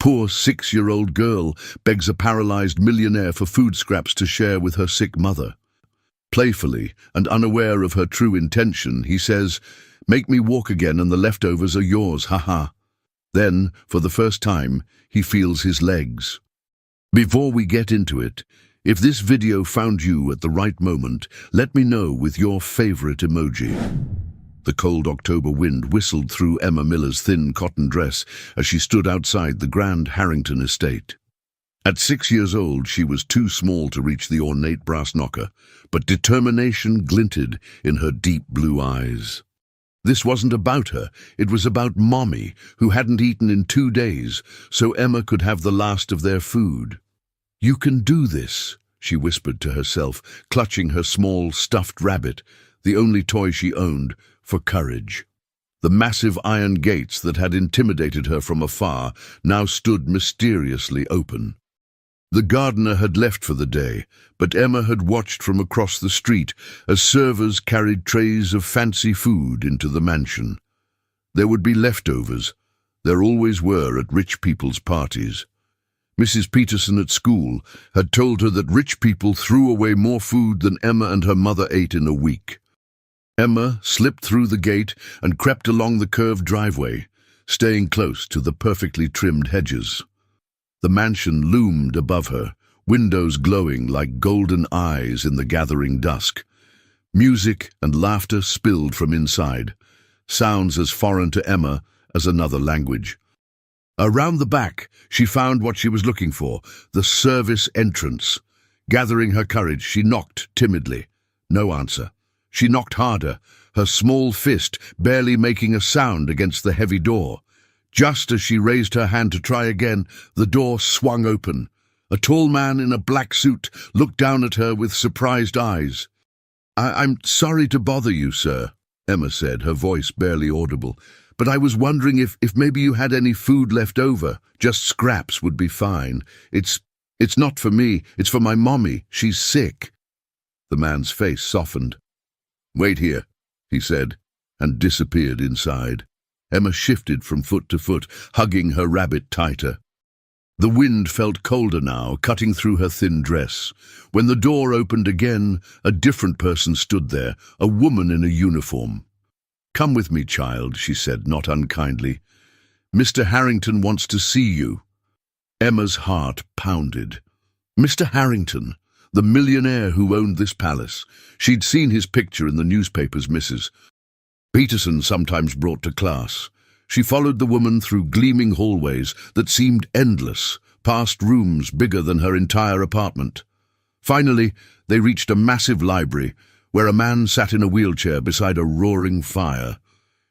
Poor 6-year-old girl begs a paralyzed millionaire for food scraps to share with her sick mother. Playfully and unaware of her true intention, he says, "Make me walk again and the leftovers are yours, haha." Then, for the first time, he feels his legs. Before we get into it, if this video found you at the right moment, let me know with your favorite emoji. The cold October wind whistled through Emma Miller's thin cotton dress as she stood outside the grand Harrington estate. At 6 years old, she was too small to reach the ornate brass knocker, but determination glinted in her deep blue eyes. This wasn't about her, it was about Mommy, who hadn't eaten in 2 days, so Emma could have the last of their food. "You can do this," she whispered to herself, clutching her small stuffed rabbit, the only toy she owned, for courage. The massive iron gates that had intimidated her from afar now stood mysteriously open. The gardener had left for the day, but Emma had watched from across the street as servers carried trays of fancy food into the mansion. There would be leftovers. There always were at rich people's parties. Mrs. Peterson at school had told her that rich people threw away more food than Emma and her mother ate in a week. Emma slipped through the gate and crept along the curved driveway, staying close to the perfectly trimmed hedges. The mansion loomed above her, windows glowing like golden eyes in the gathering dusk. Music and laughter spilled from inside, sounds as foreign to Emma as another language. Around the back, she found what she was looking for, the service entrance. Gathering her courage, she knocked timidly. No answer. She knocked harder, her small fist barely making a sound against the heavy door. Just as she raised her hand to try again, the door swung open. A tall man in a black suit looked down at her with surprised eyes. I'm sorry to bother you, sir," Emma said, her voice barely audible, "but I was wondering if maybe you had any food left over. Just scraps would be fine. It's not for me, it's for my mommy. She's sick." The man's face softened. "Wait here," he said, and disappeared inside. Emma shifted from foot to foot, hugging her rabbit tighter. The wind felt colder now, cutting through her thin dress. When the door opened again, a different person stood there, a woman in a uniform. "Come with me, child," she said, not unkindly. "Mr. Harrington wants to see you." Emma's heart pounded. Mr. Harrington, the millionaire who owned this palace. She'd seen his picture in the newspapers Mrs. Peterson sometimes brought to class. She followed the woman through gleaming hallways that seemed endless, past rooms bigger than her entire apartment. Finally, they reached a massive library where a man sat in a wheelchair beside a roaring fire.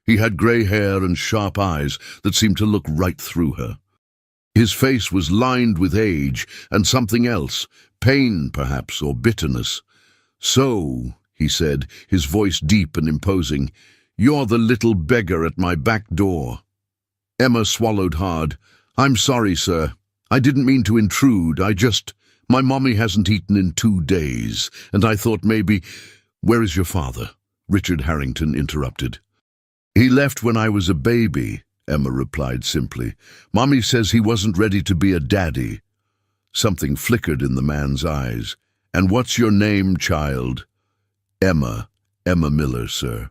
He had grey hair and sharp eyes that seemed to look right through her. His face was lined with age and something else, pain perhaps, or bitterness. "So," he said, his voice deep and imposing, "you're the little beggar at my back door." Emma swallowed hard. "I'm sorry, sir. I didn't mean to intrude. My mommy hasn't eaten in 2 days, and I thought maybe—" "Where is your father?" Richard Harrington interrupted. "He left when I was a baby," Emma replied simply. "Mommy says he wasn't ready to be a daddy." Something flickered in the man's eyes. "And what's your name, child?" Emma Miller, sir."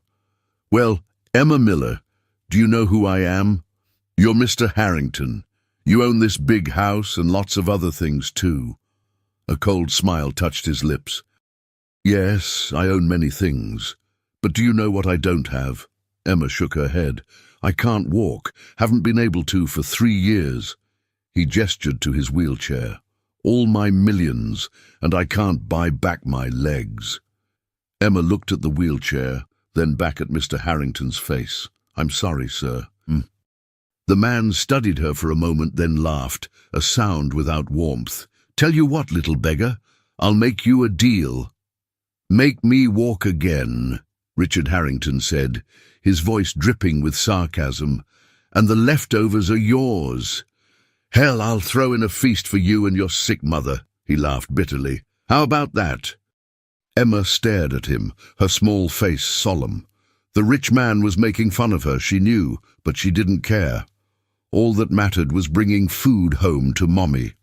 "Well, Emma Miller, do you know who I am? You're Mr. Harrington. You own this big house and lots of other things too." A cold smile touched his lips. "Yes, I own many things. But do you know what I don't have?" Emma shook her head. "I can't walk, haven't been able to for 3 years. He gestured to his wheelchair. "All my millions, and I can't buy back my legs." Emma looked at the wheelchair, then back at Mr. Harrington's face. "I'm sorry, sir." The man studied her for a moment, then laughed, a sound without warmth. "Tell you what, little beggar, I'll make you a deal." "Make me walk again," Richard Harrington said, his voice dripping with sarcasm, "and the leftovers are yours." "Hell, I'll throw in a feast for you and your sick mother," he laughed bitterly. "How about that?" Emma stared at him, her small face solemn. The rich man was making fun of her, she knew, but she didn't care. All that mattered was bringing food home to Mommy.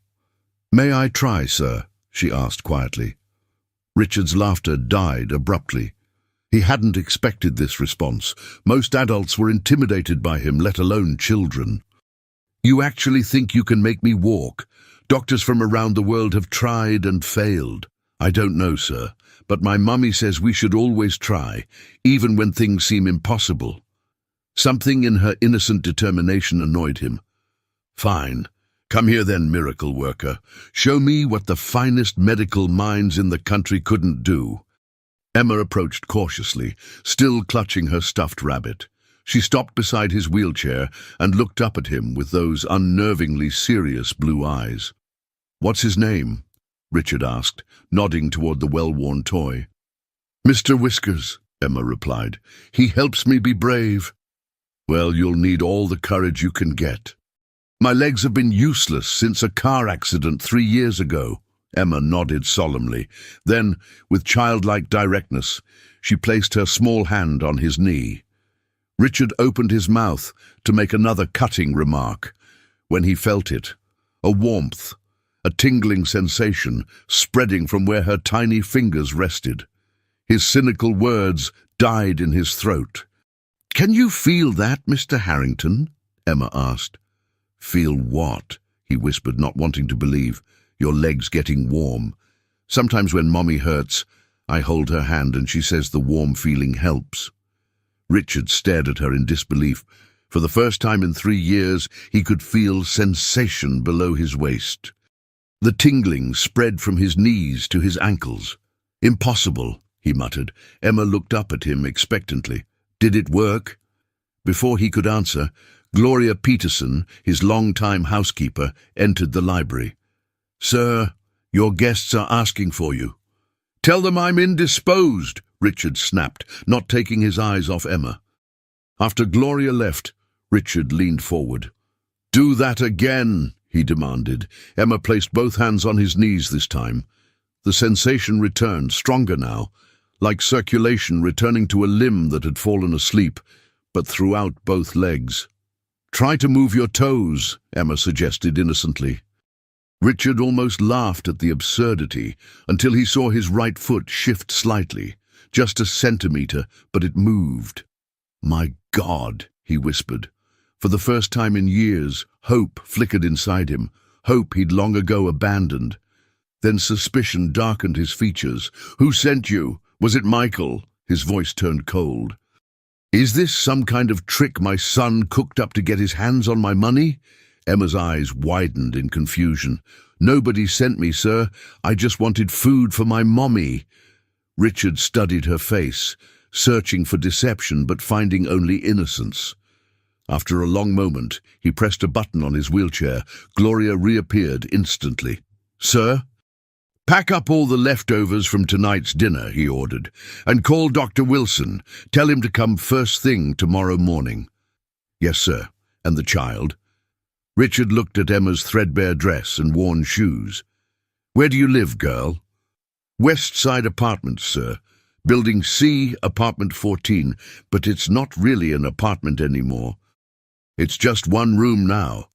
"May I try, sir?" she asked quietly. Richard's laughter died abruptly. He hadn't expected this response. Most adults were intimidated by him, let alone children. "You actually think you can make me walk? Doctors from around the world have tried and failed." "I don't know, sir, but my mummy says we should always try, even when things seem impossible." Something in her innocent determination annoyed him. "Fine. Come here then, miracle worker. Show me what the finest medical minds in the country couldn't do." Emma approached cautiously, still clutching her stuffed rabbit. She stopped beside his wheelchair and looked up at him with those unnervingly serious blue eyes. "What's his name?" Richard asked, nodding toward the well-worn toy. "Mr. Whiskers," Emma replied. "He helps me be brave." "Well, you'll need all the courage you can get." "My legs have been useless since a car accident 3 years ago." Emma nodded solemnly. Then, with childlike directness, she placed her small hand on his knee. Richard opened his mouth to make another cutting remark. When he felt it, a warmth, a tingling sensation spreading from where her tiny fingers rested. His cynical words died in his throat. "Can you feel that, Mr. Harrington?" Emma asked. "Feel what?" he whispered, not wanting to believe. "Your legs getting warm. Sometimes when Mommy hurts, I hold her hand and she says the warm feeling helps." Richard stared at her in disbelief. For the first time in 3 years, he could feel sensation below his waist. The tingling spread from his knees to his ankles. "Impossible," he muttered. Emma looked up at him expectantly. "Did it work?" Before he could answer, Gloria Peterson, his long-time housekeeper, entered the library. "Sir, your guests are asking for you." "Tell them I'm indisposed," Richard snapped, not taking his eyes off Emma. After Gloria left, Richard leaned forward. "Do that again," he demanded. Emma placed both hands on his knees this time. The sensation returned, stronger now, like circulation returning to a limb that had fallen asleep, but throughout both legs. "Try to move your toes," Emma suggested innocently. Richard almost laughed at the absurdity until he saw his right foot shift slightly, just a centimeter, but it moved. "My God," he whispered. For the first time in years, hope flickered inside him, hope he'd long ago abandoned. Then suspicion darkened his features. "Who sent you? Was it Michael?" His voice turned cold. "Is this some kind of trick my son cooked up to get his hands on my money?" Emma's eyes widened in confusion. "Nobody sent me, sir. I just wanted food for my mommy." Richard studied her face, searching for deception but finding only innocence. After a long moment, he pressed a button on his wheelchair. Gloria reappeared instantly. "Sir?" "Pack up all the leftovers from tonight's dinner," he ordered, "and call Dr. Wilson. Tell him to come first thing tomorrow morning." "Yes, sir. And the child?" Richard looked at Emma's threadbare dress and worn shoes. "Where do you live, girl?" "West Side Apartments, sir. Building C, apartment 14, but it's not really an apartment anymore. It's just one room now."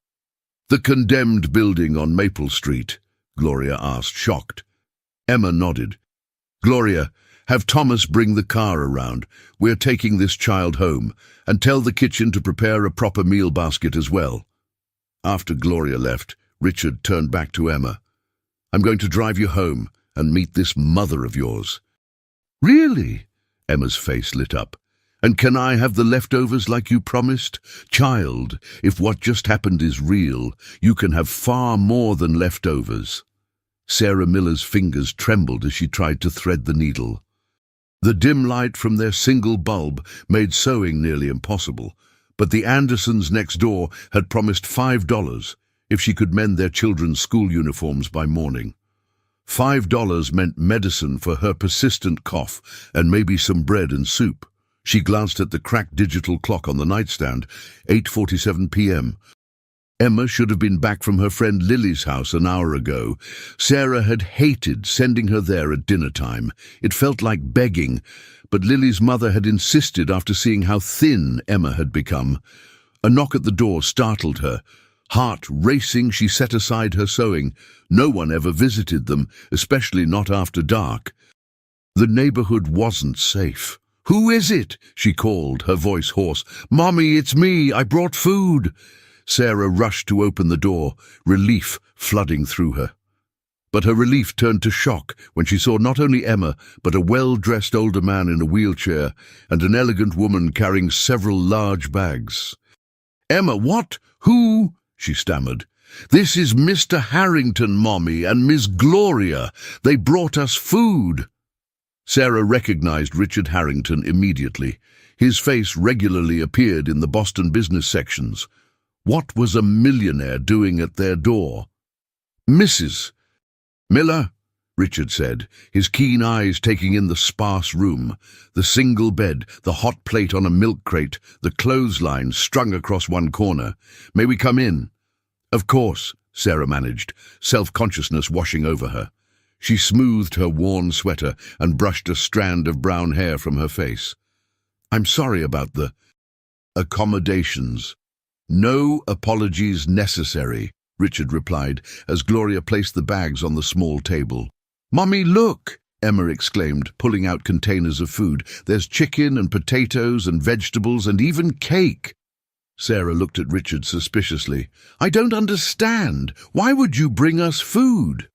"The condemned building on Maple Street?" Gloria asked, shocked. Emma nodded. "Gloria, have Thomas bring the car around. We're taking this child home, and tell the kitchen to prepare a proper meal basket as well." After Gloria left, Richard turned back to Emma. "I'm going to drive you home and meet this mother of yours." "Really?" Emma's face lit up. "And can I have the leftovers like you promised? Child, if what just happened is real, you can have far more than leftovers." Sarah Miller's fingers trembled as she tried to thread the needle. The dim light from their single bulb made sewing nearly impossible, but the Andersons next door had promised $5 if she could mend their children's school uniforms by morning. $5 meant medicine for her persistent cough and maybe some bread and soup. She glanced at the cracked digital clock on the nightstand, 8:47 p.m. Emma should have been back from her friend Lily's house an hour ago. Sarah had hated sending her there at dinner time. It felt like begging, but Lily's mother had insisted after seeing how thin Emma had become. A knock at the door startled her. Heart racing, she set aside her sewing. No one ever visited them, especially not after dark. The neighborhood wasn't safe. "Who is it?" she called, her voice hoarse. "Mommy, it's me. I brought food." Sarah rushed to open the door, relief flooding through her. But her relief turned to shock when she saw not only Emma, but a well-dressed older man in a wheelchair and an elegant woman carrying several large bags. "Emma, what? Who?" she stammered. "This is Mr. Harrington, Mommy, and Miss Gloria. They brought us food." Sarah recognized Richard Harrington immediately. His face regularly appeared in the Boston business sections. What was a millionaire doing at their door? "Mrs. Miller," Richard said, his keen eyes taking in the sparse room, the single bed, the hot plate on a milk crate, the clothesline strung across one corner. "May we come in?" "Of course," Sarah managed, self-consciousness washing over her. She smoothed her worn sweater and brushed a strand of brown hair from her face. "I'm sorry about the accommodations." "No apologies necessary," Richard replied as Gloria placed the bags on the small table. "Mommy, look!" Emma exclaimed, pulling out containers of food. "There's chicken and potatoes and vegetables and even cake." Sarah looked at Richard suspiciously. "I don't understand. Why would you bring us food?"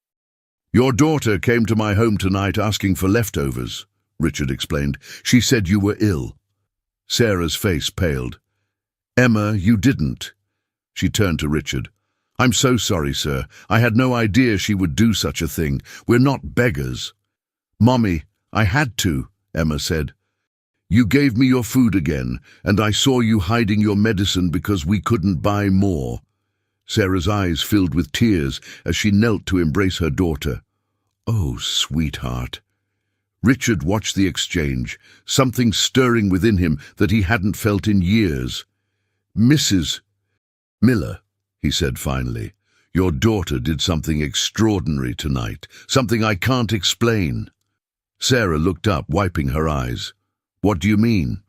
"Your daughter came to my home tonight asking for leftovers," Richard explained. "She said you were ill." Sarah's face paled. "Emma, you didn't." She turned to Richard. "I'm so sorry, sir. I had no idea she would do such a thing. We're not beggars." "Mommy, I had to," Emma said. "You gave me your food again, and I saw you hiding your medicine because we couldn't buy more." Sarah's eyes filled with tears as she knelt to embrace her daughter. "Oh, sweetheart." Richard watched the exchange, something stirring within him that he hadn't felt in years. "Mrs. Miller," he said finally, "your daughter did something extraordinary tonight, something I can't explain." Sarah looked up, wiping her eyes. "What do you mean?"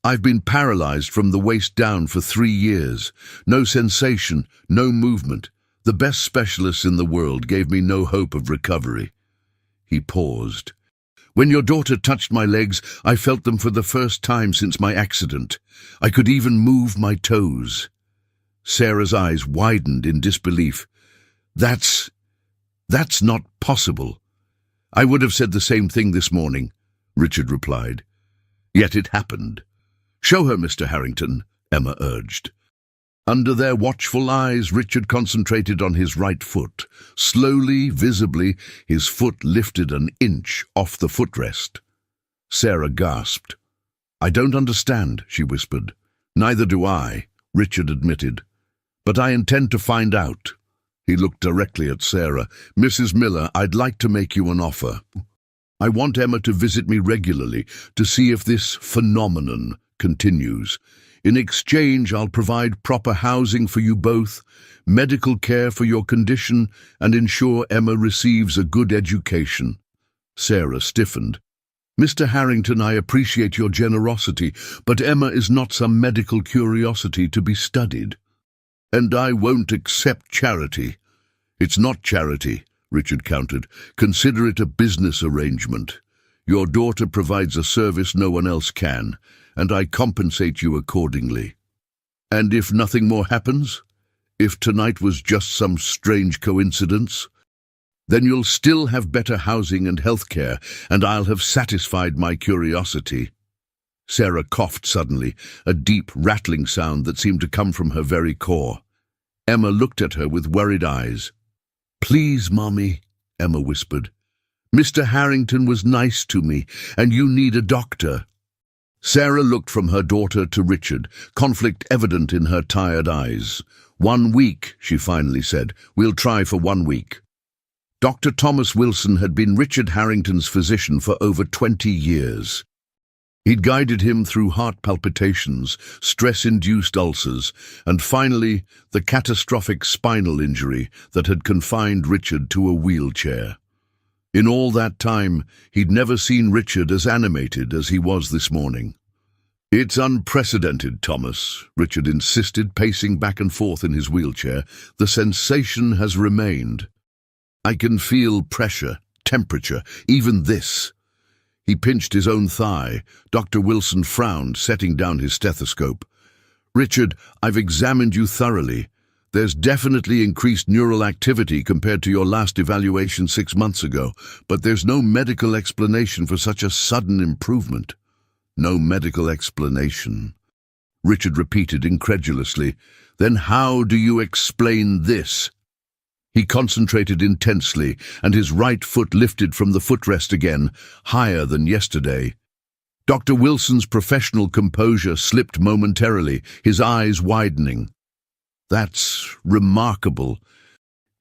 "I've been paralyzed from the waist down for 3 years. No sensation, no movement. The best specialists in the world gave me no hope of recovery." He paused. "When your daughter touched my legs, I felt them for the first time since my accident. I could even move my toes." Sarah's eyes widened in disbelief. That's not possible." "I would have said the same thing this morning," Richard replied. "Yet it happened." "Show her, Mr. Harrington," Emma urged. Under their watchful eyes, Richard concentrated on his right foot. Slowly, visibly, his foot lifted an inch off the footrest. Sarah gasped. "I don't understand," she whispered. "Neither do I," Richard admitted. "But I intend to find out." He looked directly at Sarah. "Mrs. Miller, I'd like to make you an offer. I want Emma to visit me regularly to see if this phenomenon continues. In exchange, I'll provide proper housing for you both, medical care for your condition, and ensure Emma receives a good education." Sarah stiffened. "Mr. Harrington, I appreciate your generosity, but Emma is not some medical curiosity to be studied." "And I won't accept charity." "It's not charity," Richard countered. "Consider it a business arrangement. Your daughter provides a service no one else can, and I compensate you accordingly." "And if nothing more happens? If tonight was just some strange coincidence? Then you'll still have better housing and health care, and I'll have satisfied my curiosity." Sarah coughed suddenly, a deep, rattling sound that seemed to come from her very core. Emma looked at her with worried eyes. "Please, Mommy," Emma whispered. "Mr. Harrington was nice to me, and you need a doctor." Sarah looked from her daughter to Richard, conflict evident in her tired eyes. "1 week," she finally said. "We'll try for 1 week." Dr. Thomas Wilson had been Richard Harrington's physician for over 20 years. He'd guided him through heart palpitations, stress-induced ulcers, and finally the catastrophic spinal injury that had confined Richard to a wheelchair. In all that time, he'd never seen Richard as animated as he was this morning. It's unprecedented, Thomas, Richard insisted, pacing back and forth in his wheelchair. The sensation has remained. I can feel pressure, temperature, even this. He pinched his own thigh. Dr. Wilson frowned, setting down his stethoscope. Richard, I've examined you thoroughly. There's definitely increased neural activity compared to your last evaluation 6 months ago, but there's no medical explanation for such a sudden improvement. No medical explanation, Richard repeated incredulously. Then how do you explain this? He concentrated intensely, and his right foot lifted from the footrest again, higher than yesterday. Dr. Wilson's professional composure slipped momentarily, his eyes widening. That's remarkable.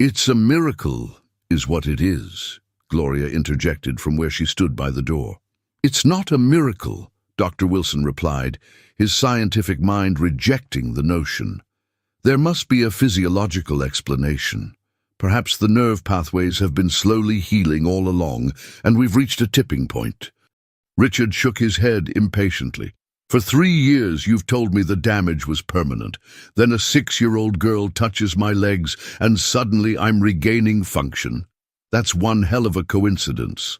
It's a miracle, is what it is, Gloria interjected from where she stood by the door. It's not a miracle, Dr. Wilson replied, his scientific mind rejecting the notion. There must be a physiological explanation. Perhaps the nerve pathways have been slowly healing all along, and we've reached a tipping point. Richard shook his head impatiently. For 3 years you've told me the damage was permanent. Then a 6-year-old girl touches my legs, and suddenly I'm regaining function. That's one hell of a coincidence.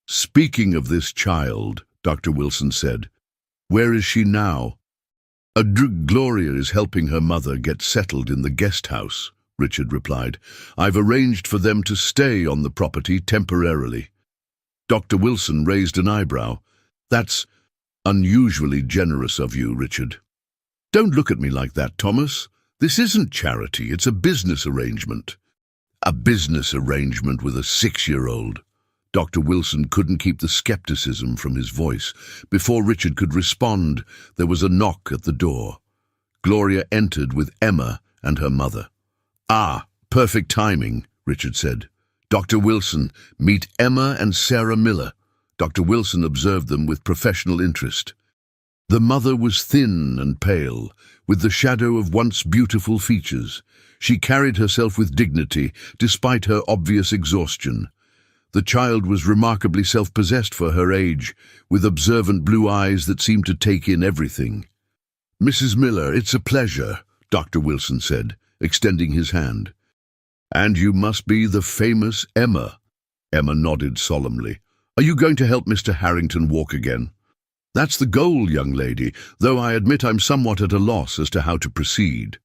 Speaking of this child, Dr. Wilson said, where is she now? Gloria is helping her mother get settled in the guest house, Richard replied. I've arranged for them to stay on the property temporarily. Dr. Wilson raised an eyebrow. That's unusually generous of you, Richard. Don't look at me like that, Thomas. This isn't charity, it's a business arrangement. A business arrangement with a 6-year-old. Dr. Wilson couldn't keep the skepticism from his voice. Before Richard could respond, there was a knock at the door. Gloria entered with Emma and her mother. Ah, perfect timing, Richard said. Dr. Wilson, meet Emma and Sarah Miller. Dr. Wilson observed them with professional interest. The mother was thin and pale, with the shadow of once beautiful features. She carried herself with dignity, despite her obvious exhaustion. The child was remarkably self-possessed for her age, with observant blue eyes that seemed to take in everything. Mrs. Miller, it's a pleasure, Dr. Wilson said, extending his hand. And you must be the famous Emma. Emma nodded solemnly. Are you going to help Mr. Harrington walk again? That's the goal, young lady, though I admit I'm somewhat at a loss as to how to proceed.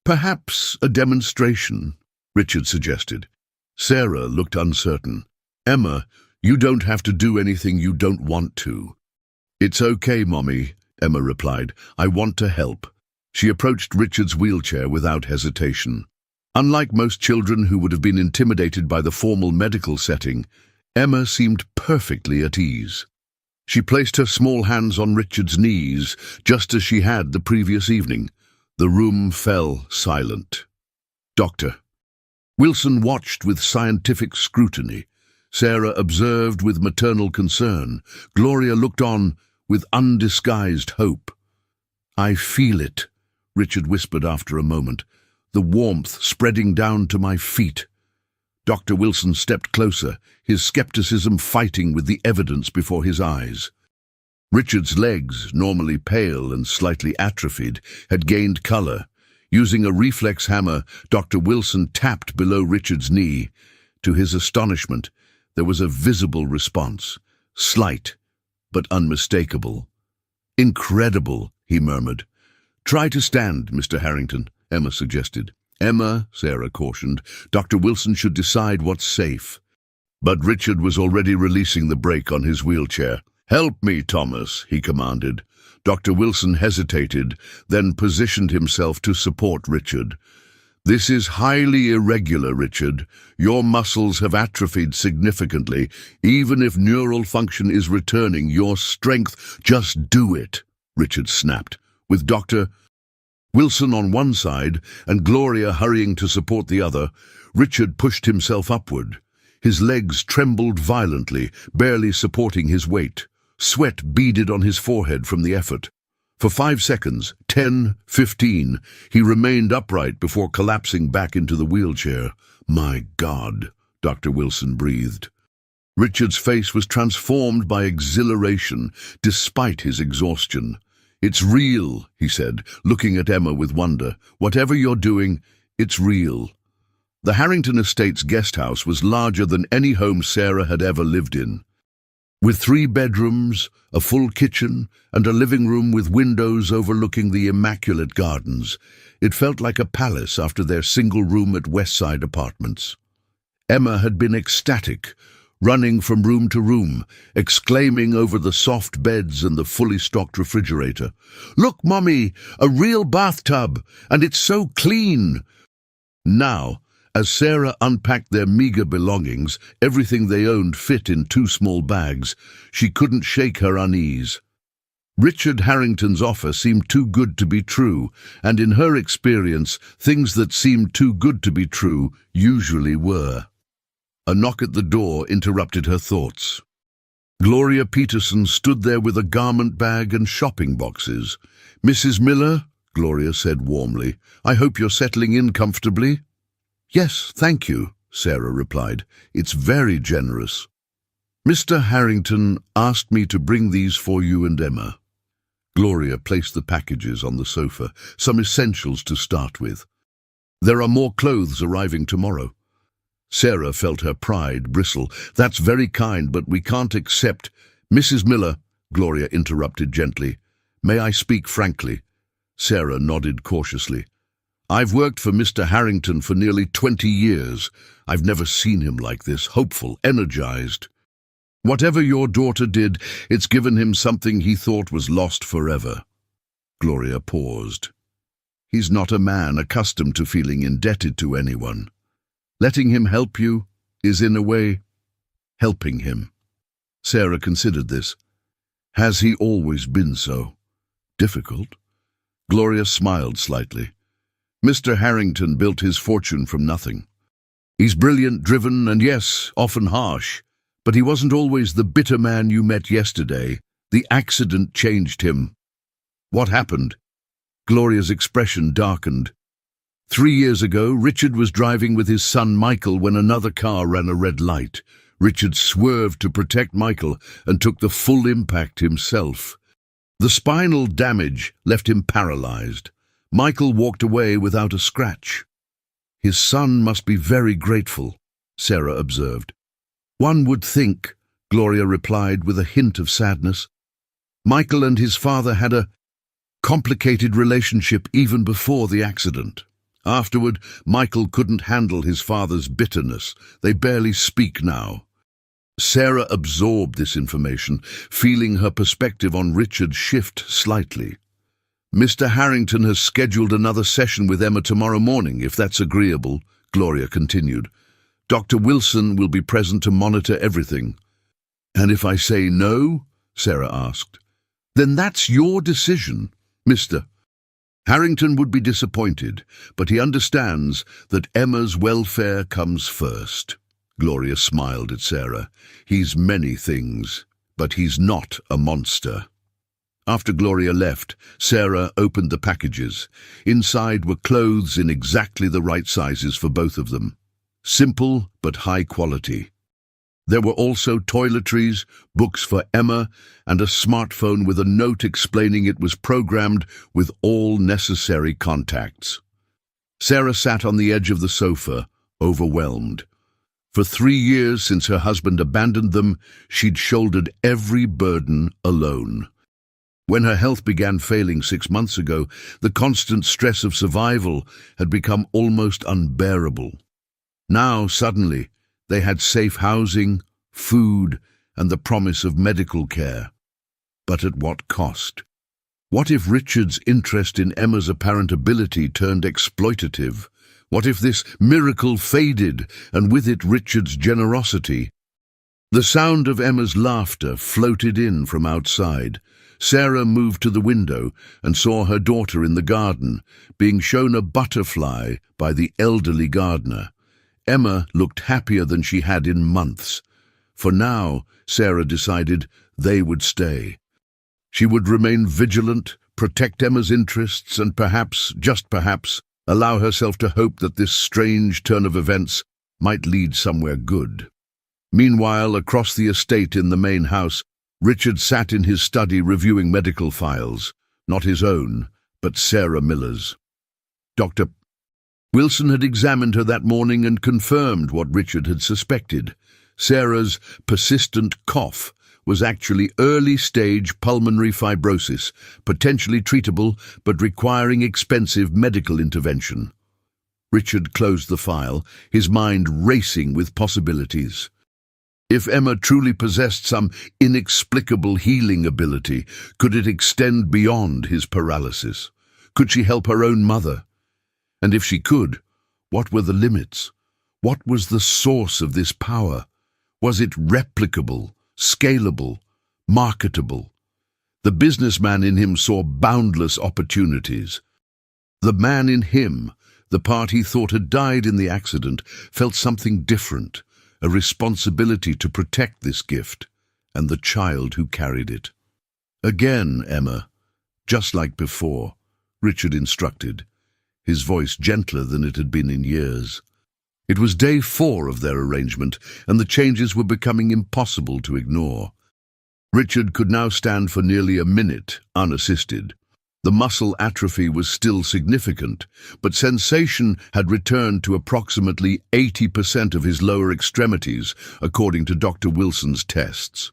Perhaps a demonstration, Richard suggested. Sarah looked uncertain. Emma, you don't have to do anything you don't want to. It's okay, Mommy, Emma replied. I want to help. She approached Richard's wheelchair without hesitation. Unlike most children who would have been intimidated by the formal medical setting, Emma seemed perfectly at ease. She placed her small hands on Richard's knees, just as she had the previous evening. The room fell silent. Doctor. Wilson watched with scientific scrutiny. Sarah observed with maternal concern. Gloria looked on with undisguised hope. I feel it, Richard whispered after a moment, the warmth spreading down to my feet. Dr. Wilson stepped closer, his skepticism fighting with the evidence before his eyes. Richard's legs, normally pale and slightly atrophied, had gained color. Using a reflex hammer, Dr. Wilson tapped below Richard's knee. To his astonishment, there was a visible response, slight but unmistakable. Incredible, he murmured. Try to stand, Mr. Harrington, Emma suggested. Emma, Sarah cautioned, Dr. Wilson should decide what's safe. But Richard was already releasing the brake on his wheelchair. Help me, Thomas, he commanded. Dr. Wilson hesitated, then positioned himself to support Richard. This is highly irregular, Richard. Your muscles have atrophied significantly. Even if neural function is returning, your strength, just do it, Richard snapped, with Dr. Wilson on one side and Gloria hurrying to support the other. Richard pushed himself upward. His legs trembled violently, barely supporting his weight. Sweat beaded on his forehead from the effort. For 5 seconds, 10, 15, he remained upright before collapsing back into the wheelchair. My God, Dr. Wilson breathed. Richard's face was transformed by exhilaration, despite his exhaustion. "It's real," he said, looking at Emma with wonder. "Whatever you're doing, it's real." The Harrington Estates guest house was larger than any home Sarah had ever lived in. With 3 bedrooms, a full kitchen, and a living room with windows overlooking the immaculate gardens, it felt like a palace after their single room at Westside Apartments. Emma had been ecstatic, running from room to room, exclaiming over the soft beds and the fully stocked refrigerator. "Look, Mummy, a real bathtub, and it's so clean!" Now, as Sarah unpacked their meager belongings, everything they owned fit in 2 small bags, she couldn't shake her unease. Richard Harrington's offer seemed too good to be true, and in her experience, things that seemed too good to be true usually were. A knock at the door interrupted her thoughts. Gloria Peterson stood there with a garment bag and shopping boxes. "Mrs. Miller," Gloria said warmly, "I hope you're settling in comfortably." "Yes, thank you," Sarah replied. "It's very generous." "Mr. Harrington asked me to bring these for you and Emma." Gloria placed the packages on the sofa, some essentials to start with. "There are more clothes arriving tomorrow." Sarah felt her pride bristle. "That's very kind, but we can't accept—" "Mrs. Miller," Gloria interrupted gently. "May I speak frankly?" Sarah nodded cautiously. "I've worked for Mr. Harrington for nearly 20 years. I've never seen him like this, hopeful, energized. Whatever your daughter did, it's given him something he thought was lost forever." Gloria paused. "He's not a man accustomed to feeling indebted to anyone. Letting him help you is, in a way, helping him." Sarah considered this. "Has he always been so difficult?" Gloria smiled slightly. "Mr. Harrington built his fortune from nothing. He's brilliant, driven, and yes, often harsh. But he wasn't always the bitter man you met yesterday. The accident changed him." "What happened?" Gloria's expression darkened. 3 years ago, Richard was driving with his son Michael when another car ran a red light. Richard swerved to protect Michael and took the full impact himself. The spinal damage left him paralyzed. Michael walked away without a scratch. "His son must be very grateful," Sarah observed. "One would think," Gloria replied with a hint of sadness. "Michael and his father had a complicated relationship even before the accident. Afterward, Michael couldn't handle his father's bitterness. They barely speak now." Sarah absorbed this information, feeling her perspective on Richard shift slightly. "Mr. Harrington has scheduled another session with Emma tomorrow morning, if that's agreeable," Gloria continued. "Dr. Wilson will be present to monitor everything." "And if I say no?" Sarah asked. "Then that's your decision, Mr. Harrington would be disappointed, but he understands that Emma's welfare comes first." Gloria smiled at Sarah. "He's many things, but he's not a monster." After Gloria left, Sarah opened the packages. Inside were clothes in exactly the right sizes for both of them. Simple but high quality. There were also toiletries, books for Emma, and a smartphone with a note explaining it was programmed with all necessary contacts. Sarah sat on the edge of the sofa, overwhelmed. For 3 years since her husband abandoned them, she'd shouldered every burden alone. When her health began failing 6 months ago, the constant stress of survival had become almost unbearable. Now, suddenly, they had safe housing, food, and the promise of medical care. But at what cost? What if Richard's interest in Emma's apparent ability turned exploitative? What if this miracle faded, and with it Richard's generosity? The sound of Emma's laughter floated in from outside. Sarah moved to the window and saw her daughter in the garden, being shown a butterfly by the elderly gardener. Emma looked happier than she had in months. For now, Sarah decided, they would stay. She would remain vigilant, protect Emma's interests, and perhaps, just perhaps, allow herself to hope that this strange turn of events might lead somewhere good. Meanwhile, across the estate in the main house, Richard sat in his study reviewing medical files. not his own, but Sarah Miller's. Dr. Wilson had examined her that morning and confirmed what Richard had suspected. Sarah's persistent cough was actually early-stage pulmonary fibrosis, potentially treatable but requiring expensive medical intervention. Richard closed the file, his mind racing with possibilities. If Emma truly possessed some inexplicable healing ability, could it extend beyond his paralysis? Could she help her own mother? And if she could, what were the limits? What was the source of this power? Was it replicable, scalable, marketable? The businessman in him saw boundless opportunities. The man in him, the part he thought had died in the accident, felt something different, a responsibility to protect this gift and the child who carried it. Again, Emma, just like before, Richard instructed, his voice gentler than it had been in years. It was day 4 of their arrangement, and the changes were becoming impossible to ignore. Richard could now stand for nearly a minute, unassisted. The muscle atrophy was still significant, but sensation had returned to approximately 80% of his lower extremities, according to Dr. Wilson's tests.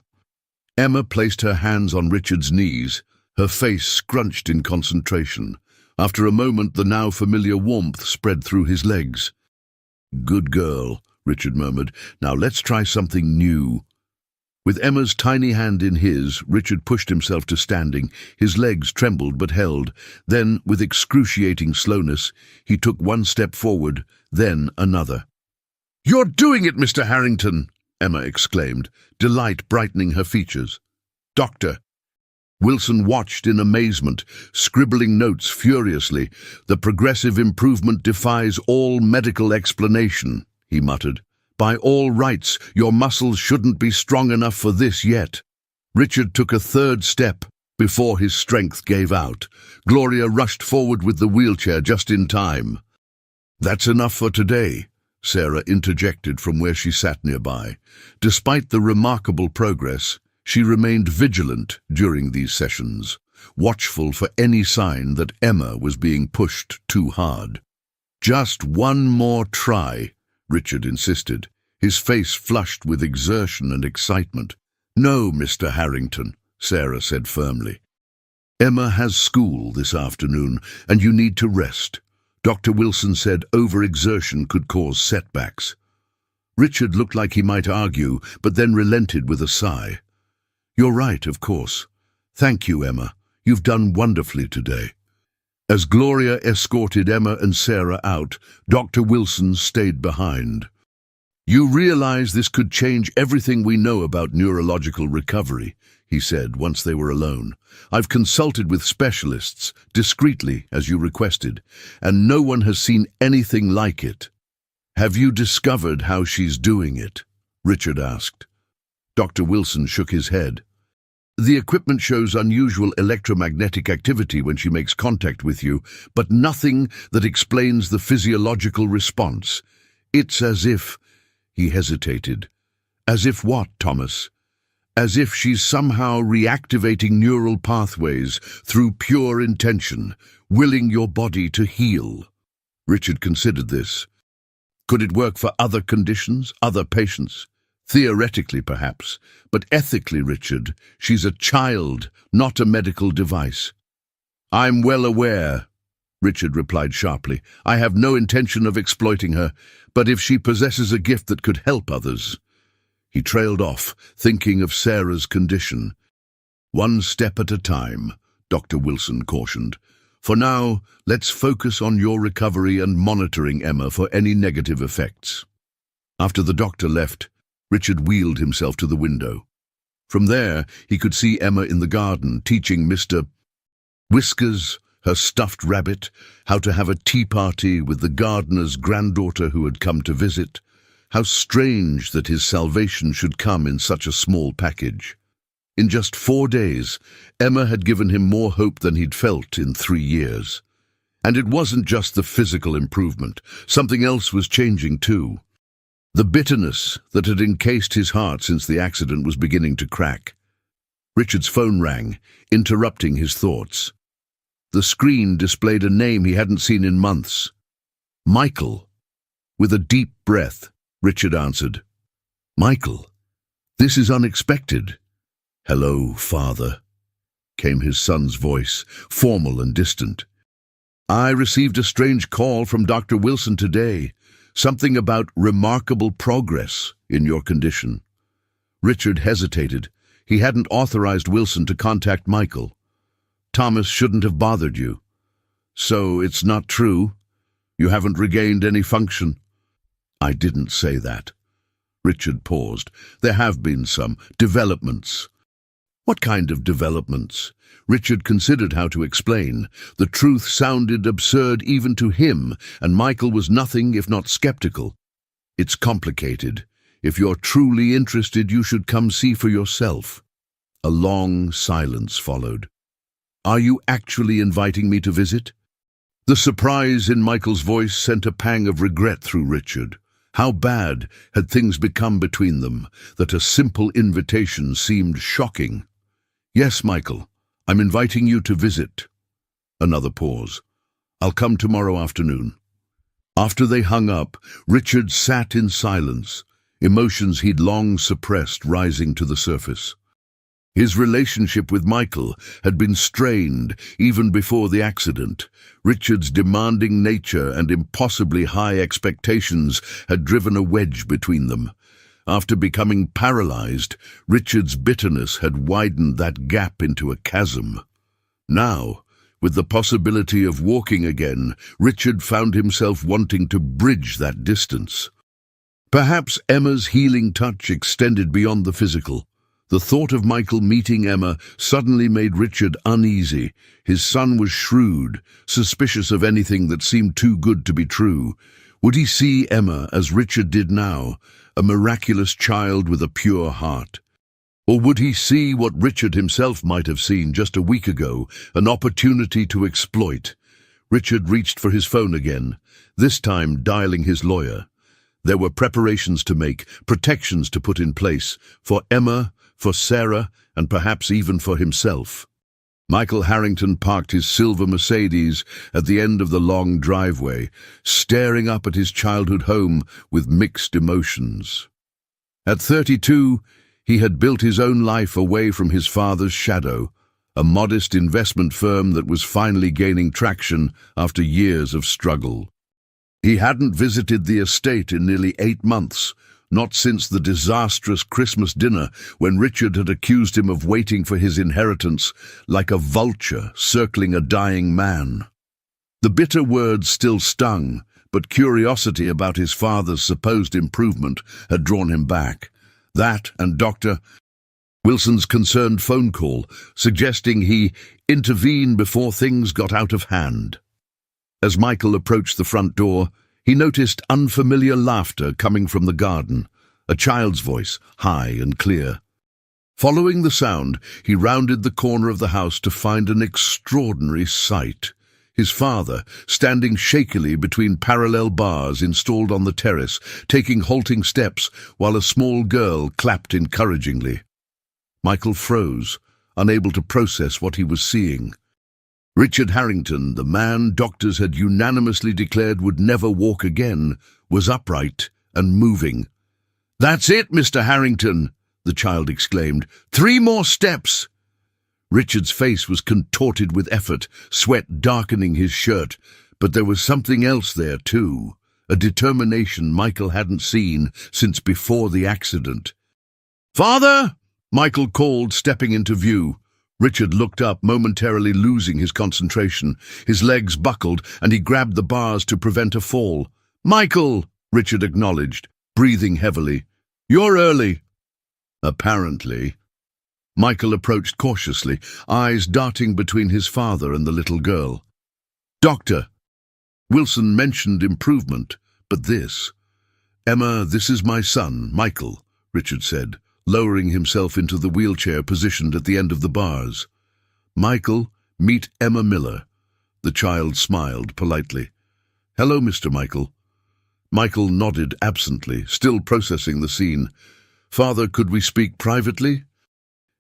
Emma placed her hands on Richard's knees, her face scrunched in concentration. After a moment, the now familiar warmth spread through his legs. "Good girl," Richard murmured. "Now let's try something new." With Emma's tiny hand in his, Richard pushed himself to standing. His legs trembled but held. Then, with excruciating slowness, he took one step forward, then another. "You're doing it, Mr. Harrington!" Emma exclaimed, delight brightening her features. "Doctor!" Wilson watched in amazement, scribbling notes furiously. "The progressive improvement defies all medical explanation," he muttered. "By all rights, your muscles shouldn't be strong enough for this yet." Richard took a third step before his strength gave out. Gloria rushed forward with the wheelchair just in time. "That's enough for today," Sarah interjected from where she sat nearby. Despite the remarkable progress, she remained vigilant during these sessions, watchful for any sign that Emma was being pushed too hard. "Just one more try," Richard insisted, his face flushed with exertion and excitement. "No, Mr. Harrington," Sarah said firmly. "Emma has school this afternoon, and you need to rest." Dr. Wilson said overexertion could cause setbacks. Richard looked like he might argue, but then relented with a sigh. "You're right, of course. Thank you, Emma. You've done wonderfully today." As Gloria escorted Emma and Sarah out, Dr. Wilson stayed behind. "You realize this could change everything we know about neurological recovery," he said once they were alone. "I've consulted with specialists, discreetly, as you requested, and no one has seen anything like it." "Have you discovered how she's doing it?" Richard asked. Dr. Wilson shook his head. "The equipment shows unusual electromagnetic activity when she makes contact with you, but nothing that explains the physiological response. It's as if—" He hesitated. "As if what, Thomas?" "As if she's somehow reactivating neural pathways through pure intention, willing your body to heal." Richard considered this. Could it work for other conditions, other patients? Theoretically, perhaps, but ethically, Richard, she's a child, not a medical device. "I'm well aware," Richard replied sharply. "I have no intention of exploiting her, but if she possesses a gift that could help others—" He trailed off, thinking of Sarah's condition. "One step at a time," Dr. Wilson cautioned. "For now, let's focus on your recovery and monitoring Emma for any negative effects." After the doctor left, Richard wheeled himself to the window. From there, he could see Emma in the garden, teaching Mr. Whiskers, her stuffed rabbit, how to have a tea party with the gardener's granddaughter who had come to visit. How strange that his salvation should come in such a small package. In just 4 days, Emma had given him more hope than he'd felt in 3 years. And it wasn't just the physical improvement. Something else was changing too. The bitterness that had encased his heart since the accident was beginning to crack. Richard's phone rang, interrupting his thoughts. The screen displayed a name he hadn't seen in months. Michael. With a deep breath, Richard answered. Michael, this is unexpected. Hello, father, came his son's voice, formal and distant. I received a strange call from Dr. Wilson today, something about remarkable progress in your condition. Richard hesitated. He hadn't authorized Wilson to contact Michael. Thomas shouldn't have bothered you. So it's not true? You haven't regained any function? I didn't say that. Richard paused. There have been some developments. What kind of developments? Richard considered how to explain. The truth sounded absurd even to him, and Michael was nothing if not skeptical. It's complicated. If you're truly interested, you should come see for yourself. A long silence followed. Are you actually inviting me to visit? The surprise in Michael's voice sent a pang of regret through Richard. How bad had things become between them, that a simple invitation seemed shocking. Yes, Michael, I'm inviting you to visit. Another pause. I'll come tomorrow afternoon. After they hung up, Richard sat in silence, emotions he'd long suppressed rising to the surface. His relationship with Michael had been strained even before the accident. Richard's demanding nature and impossibly high expectations had driven a wedge between them. After becoming paralyzed, Richard's bitterness had widened that gap into a chasm. Now, with the possibility of walking again, Richard found himself wanting to bridge that distance. Perhaps Emma's healing touch extended beyond the physical. The thought of Michael meeting Emma suddenly made Richard uneasy. His son was shrewd, suspicious of anything that seemed too good to be true. Would he see Emma as Richard did now, a miraculous child with a pure heart? Or would he see what Richard himself might have seen just a week ago, an opportunity to exploit? Richard reached for his phone again, this time dialing his lawyer. There were preparations to make, protections to put in place, for Emma, for Sarah, and perhaps even for himself. Michael Harrington parked his silver Mercedes at the end of the long driveway, staring up at his childhood home with mixed emotions. At 32, he had built his own life away from his father's shadow, a modest investment firm that was finally gaining traction after years of struggle. He hadn't visited the estate in nearly 8 months, not since the disastrous Christmas dinner when Richard had accused him of waiting for his inheritance like a vulture circling a dying man. The bitter words still stung, but curiosity about his father's supposed improvement had drawn him back. That and Dr. Wilson's concerned phone call, suggesting he intervene before things got out of hand. As Michael approached the front door, he noticed unfamiliar laughter coming from the garden, a child's voice, high and clear. Following the sound, he rounded the corner of the house to find an extraordinary sight. His father, standing shakily between parallel bars installed on the terrace, taking halting steps while a small girl clapped encouragingly. Michael froze, unable to process what he was seeing. Richard Harrington, the man doctors had unanimously declared would never walk again, was upright and moving. "That's it, Mr. Harrington," the child exclaimed. "3 more steps." Richard's face was contorted with effort, sweat darkening his shirt, but there was something else there too, a determination Michael hadn't seen since before the accident. "Father!" Michael called, stepping into view. Richard looked up, momentarily losing his concentration. His legs buckled, and he grabbed the bars to prevent a fall. "Michael!" Richard acknowledged, breathing heavily. "You're early." Apparently. Michael approached cautiously, eyes darting between his father and the little girl. "Doctor." Wilson mentioned improvement, but this. "Emma, this is my son, Michael," Richard said, lowering himself into the wheelchair positioned at the end of the bars. "Michael, meet Emma Miller." The child smiled politely. "Hello, Mr. Michael." Michael nodded absently, still processing the scene. "Father, could we speak privately?"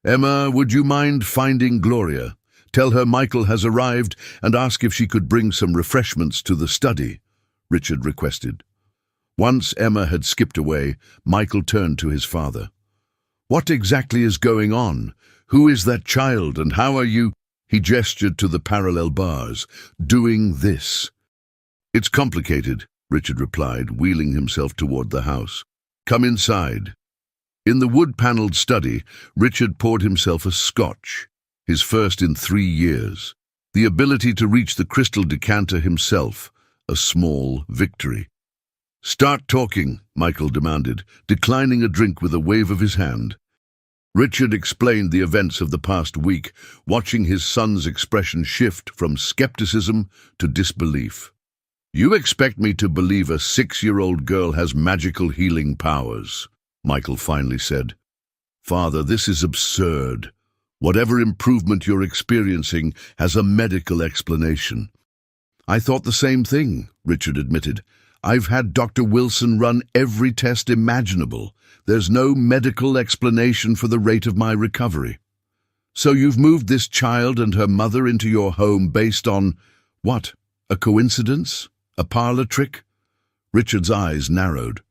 "Emma, would you mind finding Gloria? Tell her Michael has arrived and ask if she could bring some refreshments to the study, Richard requested. Once Emma had skipped away, Michael turned to his father. What exactly is going on? Who is that child and how are you? He gestured to the parallel bars. Doing this. It's complicated, Richard replied, wheeling himself toward the house. Come inside. In the wood-paneled study, Richard poured himself a scotch, his first in 3 years. The ability to reach the crystal decanter himself, a small victory. Start talking, Michael demanded, declining a drink with a wave of his hand. Richard explained the events of the past week, watching his son's expression shift from skepticism to disbelief. You expect me to believe a 6-year-old girl has magical healing powers, Michael finally said. Father, this is absurd. Whatever improvement you're experiencing has a medical explanation. I thought the same thing, Richard admitted. I've had Dr. Wilson run every test imaginable. There's no medical explanation for the rate of my recovery. So you've moved this child and her mother into your home based on, what, a coincidence? A parlor trick? Richard's eyes narrowed.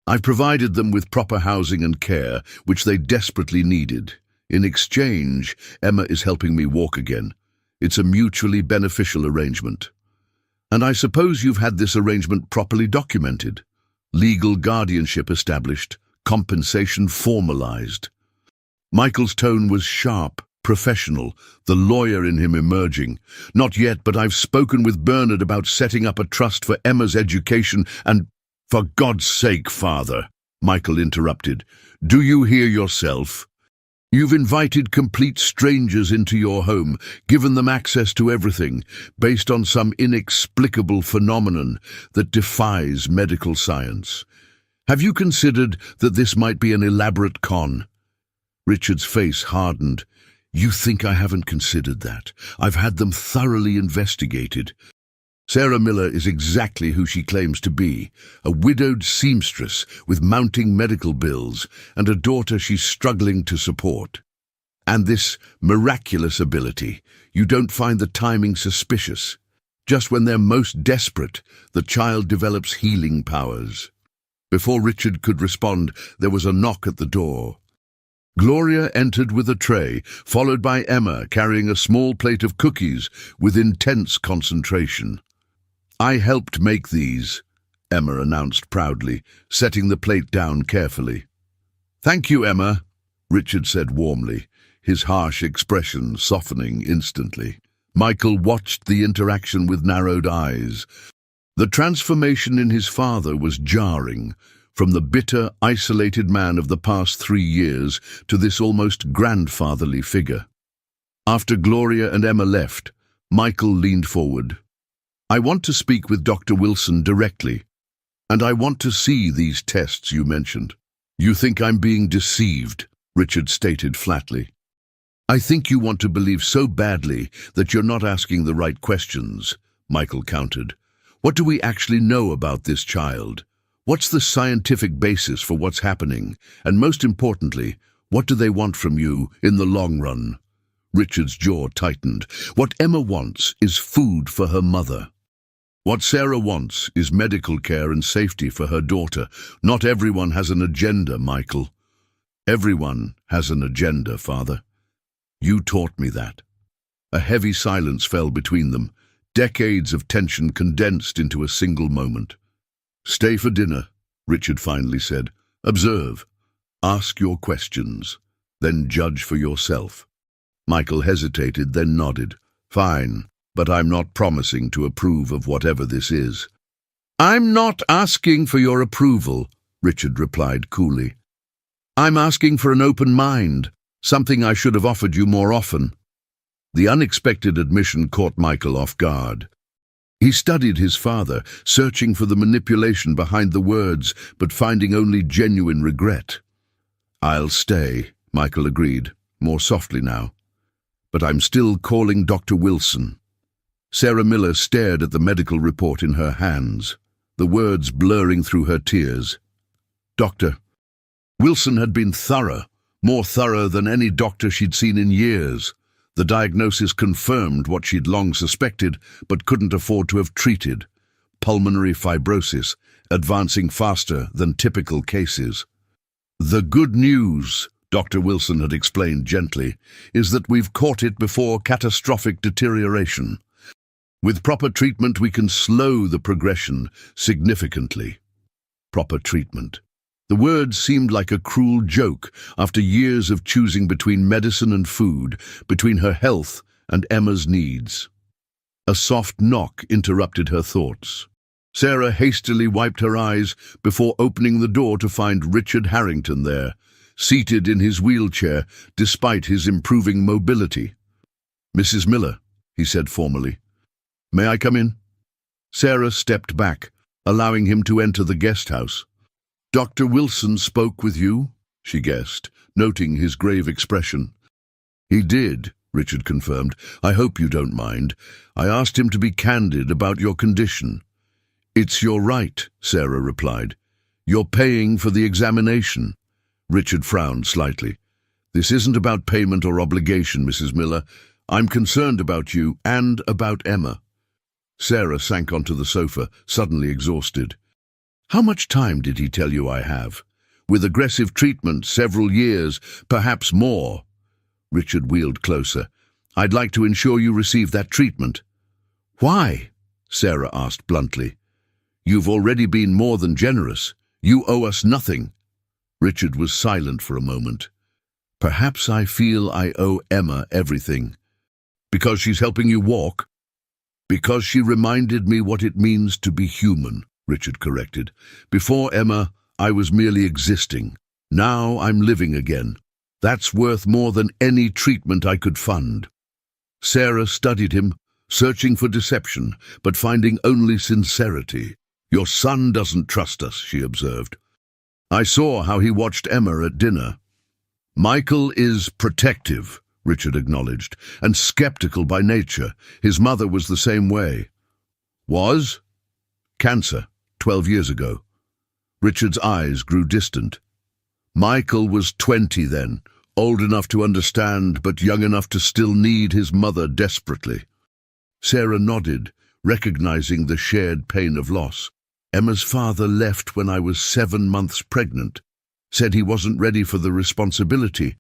I've provided them with proper housing and care, which they desperately needed. In exchange, Emma is helping me walk again. It's a mutually beneficial arrangement. And I suppose you've had this arrangement properly documented. Legal guardianship established, compensation formalized. Michael's tone was sharp, professional, the lawyer in him emerging. Not yet, but I've spoken with Bernard about setting up a trust for Emma's education and... For God's sake, Father, Michael interrupted. Do you hear yourself? You've invited complete strangers into your home, given them access to everything, based on some inexplicable phenomenon that defies medical science. Have you considered that this might be an elaborate con? Richard's face hardened. You think I haven't considered that? I've had them thoroughly investigated. Sarah Miller is exactly who she claims to be, a widowed seamstress with mounting medical bills and a daughter she's struggling to support. And this miraculous ability, you don't find the timing suspicious. Just when they're most desperate, the child develops healing powers. Before Richard could respond, there was a knock at the door. Gloria entered with a tray, followed by Emma carrying a small plate of cookies with intense concentration. I helped make these, Emma announced proudly, setting the plate down carefully. Thank you, Emma, Richard said warmly, his harsh expression softening instantly. Michael watched the interaction with narrowed eyes. The transformation in his father was jarring, from the bitter, isolated man of the past 3 years to this almost grandfatherly figure. After Gloria and Emma left, Michael leaned forward. I want to speak with Dr. Wilson directly, and I want to see these tests you mentioned. You think I'm being deceived, Richard stated flatly. I think you want to believe so badly that you're not asking the right questions, Michael countered. What do we actually know about this child? What's the scientific basis for what's happening? And most importantly, what do they want from you in the long run? Richard's jaw tightened. What Emma wants is food for her mother. What Sarah wants is medical care and safety for her daughter. Not everyone has an agenda, Michael. Everyone has an agenda, Father. You taught me that. A heavy silence fell between them, decades of tension condensed into a single moment. Stay for dinner, Richard finally said. Observe. Ask your questions. Then judge for yourself. Michael hesitated, then nodded. Fine. But I'm not promising to approve of whatever this is. I'm not asking for your approval, Richard replied coolly. I'm asking for an open mind, something I should have offered you more often. The unexpected admission caught Michael off guard. He studied his father, searching for the manipulation behind the words, but finding only genuine regret. I'll stay, Michael agreed, more softly now. But I'm still calling Dr. Wilson. Sarah Miller stared at the medical report in her hands, the words blurring through her tears. Doctor. Wilson had been thorough, more thorough than any doctor she'd seen in years. The diagnosis confirmed what she'd long suspected but couldn't afford to have treated: pulmonary fibrosis, advancing faster than typical cases. "The good news," Dr. Wilson had explained gently, "is that we've caught it before catastrophic deterioration. With proper treatment, we can slow the progression significantly." Proper treatment. The word seemed like a cruel joke after years of choosing between medicine and food, between her health and Emma's needs. A soft knock interrupted her thoughts. Sarah hastily wiped her eyes before opening the door to find Richard Harrington there, seated in his wheelchair despite his improving mobility. "Mrs. Miller," he said formally. "May I come in?" Sarah stepped back, allowing him to enter the guest house. "Dr. Wilson spoke with you?" she guessed, noting his grave expression. "He did," Richard confirmed. "I hope you don't mind. I asked him to be candid about your condition." "It's your right," Sarah replied. "You're paying for the examination." Richard frowned slightly. "This isn't about payment or obligation, Mrs. Miller. I'm concerned about you and about Emma." Sarah sank onto the sofa, suddenly exhausted. "How much time did he tell you I have?" "With aggressive treatment, several years, perhaps more." Richard wheeled closer. "I'd like to ensure you receive that treatment." "Why?" Sarah asked bluntly. "You've already been more than generous. You owe us nothing." Richard was silent for a moment. "Perhaps I feel I owe Emma everything." "Because she's helping you walk?" "Because she reminded me what it means to be human," Richard corrected. "Before Emma, I was merely existing. Now I'm living again. That's worth more than any treatment I could fund." Sarah studied him, searching for deception, but finding only sincerity. "Your son doesn't trust us," she observed. "I saw how he watched Emma at dinner." "Michael is protective," Richard acknowledged, "and skeptical by nature. His mother was the same way." "Was?" "Cancer, 12 years ago." Richard's eyes grew distant. "Michael was 20 then, old enough to understand, but young enough to still need his mother desperately." Sarah nodded, recognizing the shared pain of loss. "Emma's father left when I was 7 months pregnant. Said he wasn't ready for the responsibility."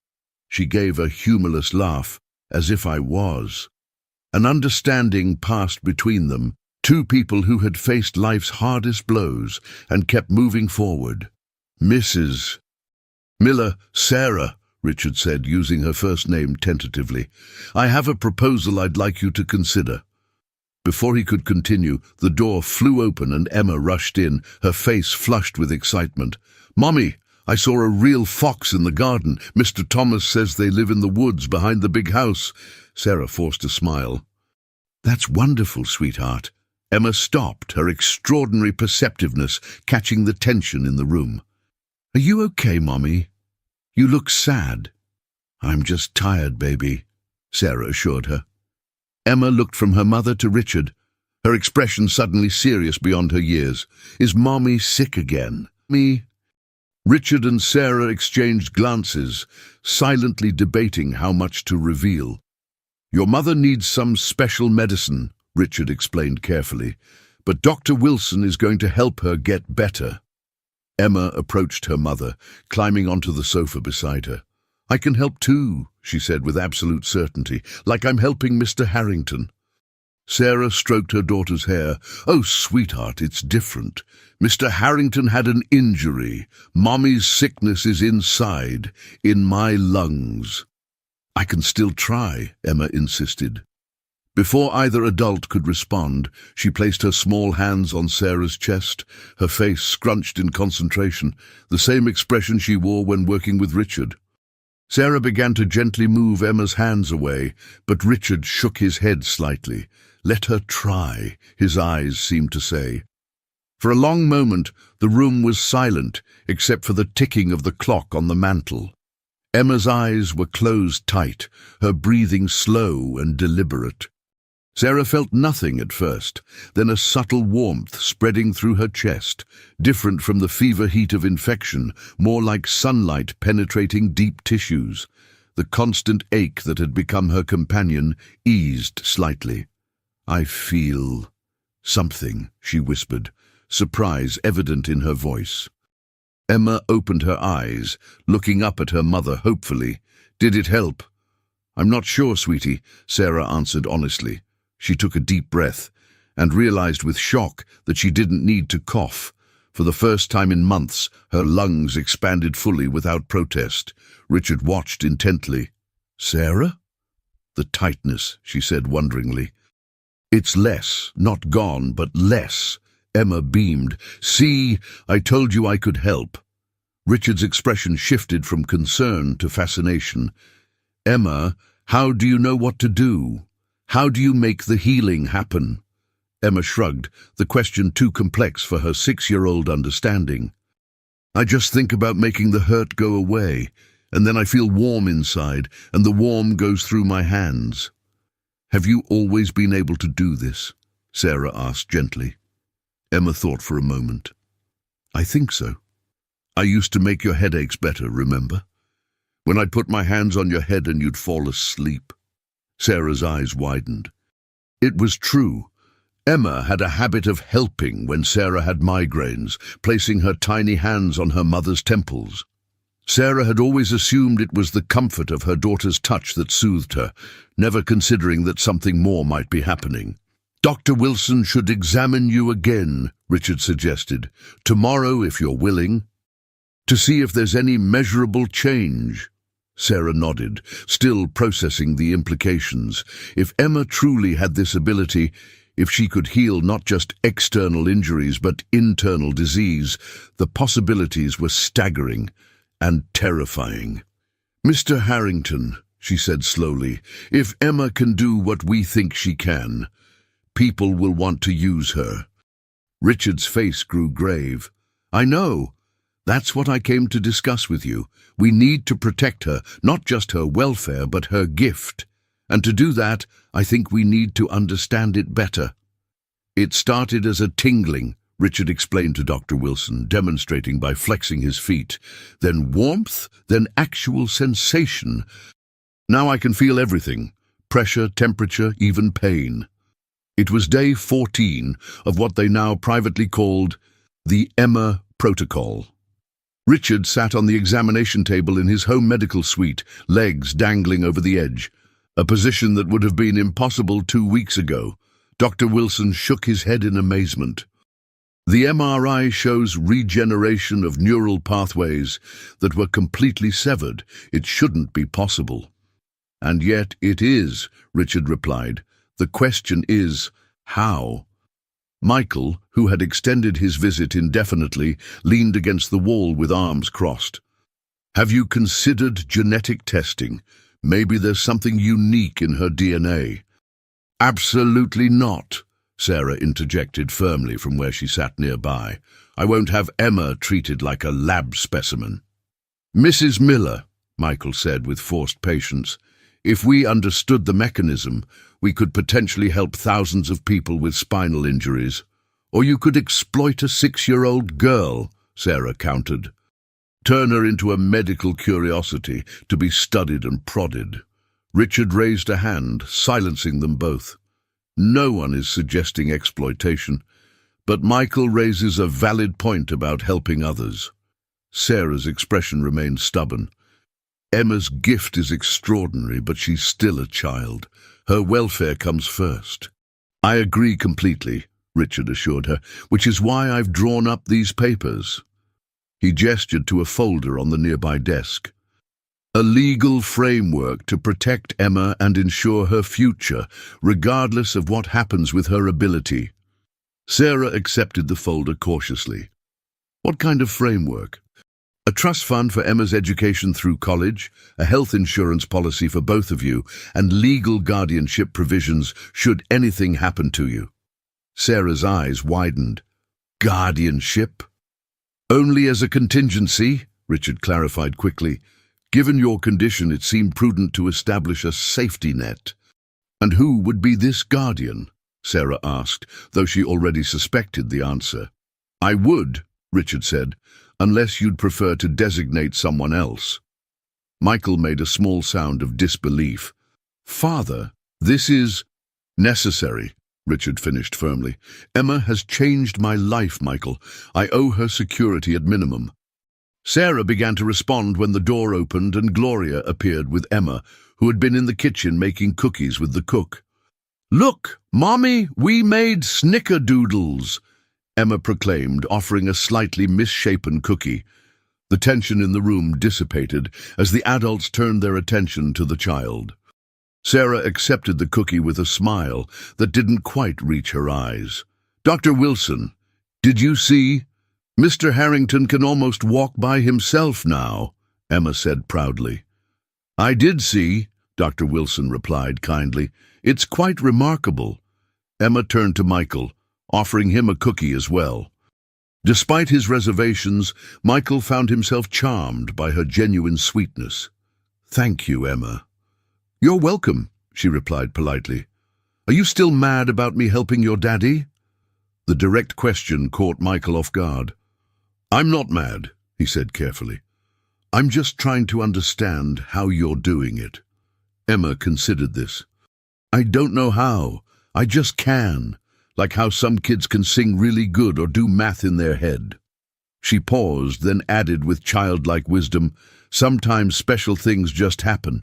She gave a humorless laugh, as if I was. An understanding passed between them, two people who had faced life's hardest blows and kept moving forward. "Mrs. Miller, Sarah," Richard said, using her first name tentatively, "I have a proposal I'd like you to consider." Before he could continue, the door flew open and Emma rushed in, her face flushed with excitement. "Mommy, I saw a real fox in the garden. Mr. Thomas says they live in the woods behind the big house." Sarah forced a smile. "That's wonderful, sweetheart." Emma stopped, her extraordinary perceptiveness catching the tension in the room. "Are you okay, Mommy? You look sad." "I'm just tired, baby," Sarah assured her. Emma looked from her mother to Richard, her expression suddenly serious beyond her years. "Is Mommy sick again?" "Me?" Richard and Sarah exchanged glances, silently debating how much to reveal. "Your mother needs some special medicine," Richard explained carefully, "but Dr. Wilson is going to help her get better." Emma approached her mother, climbing onto the sofa beside her. "I can help too," she said with absolute certainty, "like I'm helping Mr. Harrington." Sarah stroked her daughter's hair. "Oh, sweetheart, it's different. Mr. Harrington had an injury. Mommy's sickness is inside, in my lungs." "I can still try," Emma insisted. Before either adult could respond, she placed her small hands on Sarah's chest, her face scrunched in concentration, the same expression she wore when working with Richard. Sarah began to gently move Emma's hands away, but Richard shook his head slightly. "Let her try," his eyes seemed to say. For a long moment, the room was silent, except for the ticking of the clock on the mantel. Emma's eyes were closed tight, her breathing slow and deliberate. Sarah felt nothing at first, then a subtle warmth spreading through her chest, different from the fever heat of infection, more like sunlight penetrating deep tissues. The constant ache that had become her companion eased slightly. "I feel something," she whispered, surprise evident in her voice. Emma opened her eyes, looking up at her mother hopefully. "Did it help?" "I'm not sure, sweetie," Sarah answered honestly. She took a deep breath and realized with shock that she didn't need to cough. For the first time in months, her lungs expanded fully without protest. Richard watched intently. "Sarah?" "The tightness," she said wonderingly. "It's less, not gone, but less." Emma beamed. "See, I told you I could help." Richard's expression shifted from concern to fascination. "Emma, how do you know what to do? How do you make the healing happen?" Emma shrugged, the question too complex for her 6-year-old understanding. "I just think about making the hurt go away, and then I feel warm inside, and the warmth goes through my hands." "Have you always been able to do this?" Sarah asked gently. Emma thought for a moment. "I think so. I used to make your headaches better, remember? When I'd put my hands on your head and you'd fall asleep." Sarah's eyes widened. It was true. Emma had a habit of helping when Sarah had migraines, placing her tiny hands on her mother's temples. Sarah had always assumed it was the comfort of her daughter's touch that soothed her, never considering that something more might be happening. "Dr. Wilson should examine you again," Richard suggested, "tomorrow if you're willing, to see if there's any measurable change." Sarah nodded, still processing the implications. If Emma truly had this ability, if she could heal not just external injuries but internal disease, the possibilities were staggering and terrifying. "Mr. Harrington," she said slowly, "if Emma can do what we think she can, people will want to use her." Richard's face grew grave. "I know. That's what I came to discuss with you. We need to protect her, not just her welfare, but her gift. And to do that, I think we need to understand it better." "It started as a tingling," Richard explained to Dr. Wilson, demonstrating by flexing his feet. "Then warmth, then actual sensation. Now I can feel everything. Pressure, temperature, even pain." It was day 14 of what they now privately called the Emma Protocol. Richard sat on the examination table in his home medical suite, legs dangling over the edge, a position that would have been impossible 2 weeks ago. Dr. Wilson shook his head in amazement. "The MRI shows regeneration of neural pathways that were completely severed. It shouldn't be possible." "And yet it is," Richard replied. "The question is, how?" Michael, who had extended his visit indefinitely, leaned against the wall with arms crossed. "Have you considered genetic testing? Maybe there's something unique in her DNA." "Absolutely not," Sarah interjected firmly from where she sat nearby. "I won't have Emma treated like a lab specimen." "Mrs. Miller," Michael said with forced patience, "if we understood the mechanism, we could potentially help thousands of people with spinal injuries. Or you could exploit a 6-year-old girl," Sarah countered. "Turn her into a medical curiosity to be studied and prodded." Richard raised a hand, silencing them both. "No one is suggesting exploitation, but Michael raises a valid point about helping others." Sarah's expression remained stubborn. "Emma's gift is extraordinary, but she's still a child. Her welfare comes first." "I agree completely," Richard assured her, "which is why I've drawn up these papers." He gestured to a folder on the nearby desk. "A legal framework to protect Emma and ensure her future, regardless of what happens with her ability." Sarah accepted the folder cautiously. "What kind of framework?" "A trust fund for Emma's education through college, a health insurance policy for both of you, and legal guardianship provisions should anything happen to you." Sarah's eyes widened. "Guardianship?" "Only as a contingency," Richard clarified quickly. "Given your condition, it seemed prudent to establish a safety net." "And who would be this guardian?" Sarah asked, though she already suspected the answer. "I would," Richard said, "unless you'd prefer to designate someone else." Michael made a small sound of disbelief. "Father, this is necessary," Richard finished firmly. "Emma has changed my life, Michael. I owe her security at minimum." Sarah began to respond when the door opened and Gloria appeared with Emma, who had been in the kitchen making cookies with the cook. "Look, Mommy, we made snickerdoodles," Emma proclaimed, offering a slightly misshapen cookie. The tension in the room dissipated as the adults turned their attention to the child. Sarah accepted the cookie with a smile that didn't quite reach her eyes. "Dr. Wilson, did you see? Mr. Harrington can almost walk by himself now," Emma said proudly. "I did see," Dr. Wilson replied kindly. "It's quite remarkable." Emma turned to Michael, offering him a cookie as well. Despite his reservations, Michael found himself charmed by her genuine sweetness. "Thank you, Emma." "You're welcome," she replied politely. "Are you still mad about me helping your daddy?" The direct question caught Michael off guard. "I'm not mad," he said carefully. "I'm just trying to understand how you're doing it." Emma considered this. "I don't know how. I just can. Like how some kids can sing really good or do math in their head." She paused, then added with childlike wisdom, "Sometimes special things just happen."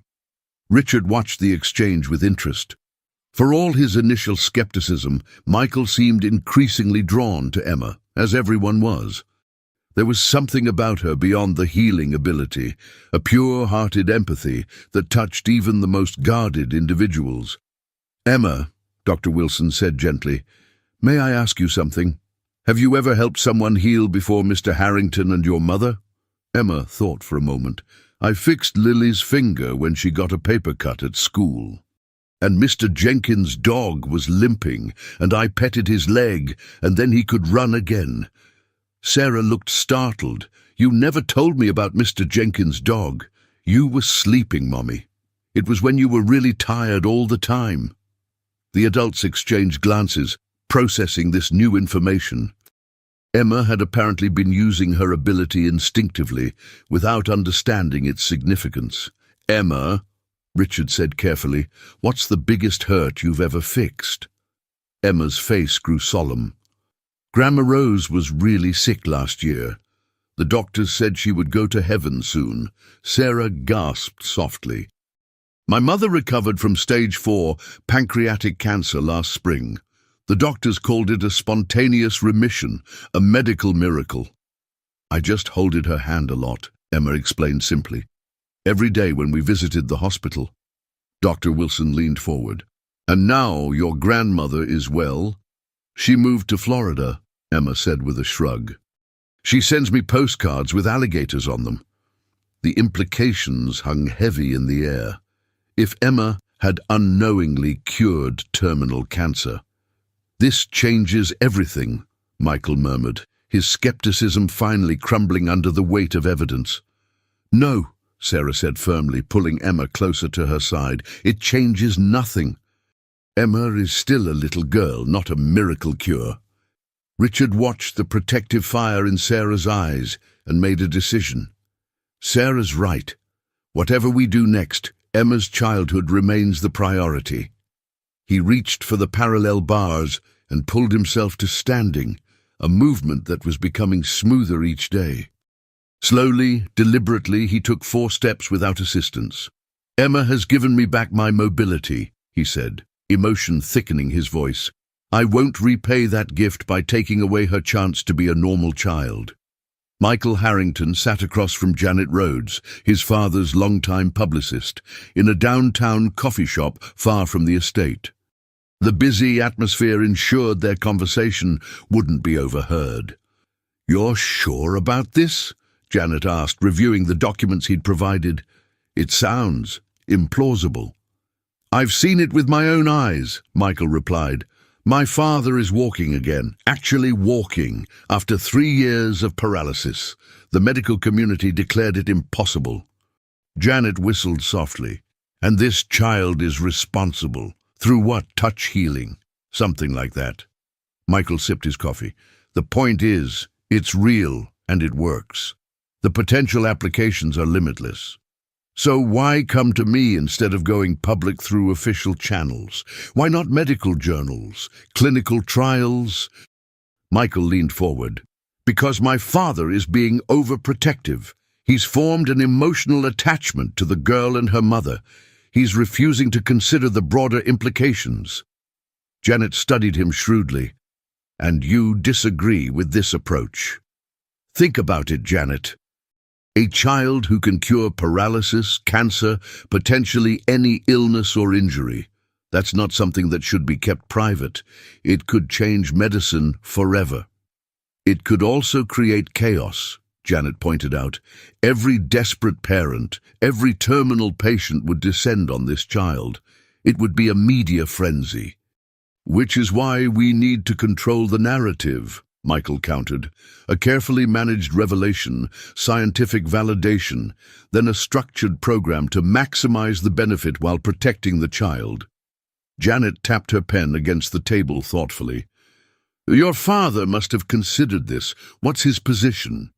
Richard watched the exchange with interest. For all his initial skepticism, Michael seemed increasingly drawn to Emma, as everyone was. There was something about her beyond the healing ability, a pure-hearted empathy that touched even the most guarded individuals. "Emma," Dr. Wilson said gently, "may I ask you something? Have you ever helped someone heal before Mr. Harrington and your mother?" Emma thought for a moment. "I fixed Lily's finger when she got a paper cut at school. And Mr. Jenkins' dog was limping, and I petted his leg, and then he could run again." Sarah looked startled. "You never told me about Mr. Jenkins' dog. You were sleeping, Mommy. It was when you were really tired all the time." The adults exchanged glances, processing this new information. Emma had apparently been using her ability instinctively, without understanding its significance. "Emma," Richard said carefully, "what's the biggest hurt you've ever fixed?" Emma's face grew solemn. "Grandma Rose was really sick last year. The doctors said she would go to heaven soon." Sarah gasped softly. "My mother recovered from stage 4 pancreatic cancer last spring. The doctors called it a spontaneous remission, a medical miracle." "I just holded her hand a lot," Emma explained simply. "Every day when we visited the hospital." Dr. Wilson leaned forward. "And now your grandmother is well?" "She moved to Florida," Emma said with a shrug. "She sends me postcards with alligators on them." The implications hung heavy in the air. If Emma had unknowingly cured terminal cancer. "This changes everything," Michael murmured, his skepticism finally crumbling under the weight of evidence. "No," Sarah said firmly, pulling Emma closer to her side. "It changes nothing. Emma is still a little girl, not a miracle cure." Richard watched the protective fire in Sarah's eyes and made a decision. Sarah's right. Whatever we do next, Emma's childhood remains the priority. He reached for the parallel bars and pulled himself to standing, a movement that was becoming smoother each day. Slowly, deliberately, he took 4 steps without assistance. "Emma has given me back my mobility," he said, emotion thickening his voice. "I won't repay that gift by taking away her chance to be a normal child." Michael Harrington sat across from Janet Rhodes, his father's longtime publicist, in a downtown coffee shop far from the estate. The busy atmosphere ensured their conversation wouldn't be overheard. "You're sure about this?" Janet asked, reviewing the documents he'd provided. "It sounds implausible." "I've seen it with my own eyes," Michael replied. "My father is walking again, actually walking, after 3 years of paralysis. The medical community declared it impossible." Janet whistled softly. "And this child is responsible. Through what? Touch healing? Something like that." Michael sipped his coffee. "The point is, it's real and it works. The potential applications are limitless." So why come to me instead of going public through official channels? Why not medical journals, clinical trials? Michael leaned forward. Because my father is being overprotective. He's formed an emotional attachment to the girl and her mother. He's refusing to consider the broader implications. Janet studied him shrewdly. And you disagree with this approach. Think about it, Janet. A child who can cure paralysis, cancer, potentially any illness or injury. That's not something that should be kept private. It could change medicine forever. It could also create chaos, Janet pointed out. Every desperate parent, every terminal patient would descend on this child. It would be a media frenzy. Which is why we need to control the narrative, Michael countered. A carefully managed revelation, scientific validation, then a structured program to maximize the benefit while protecting the child. Janet tapped her pen against the table thoughtfully. Your father must have considered this. What's his position?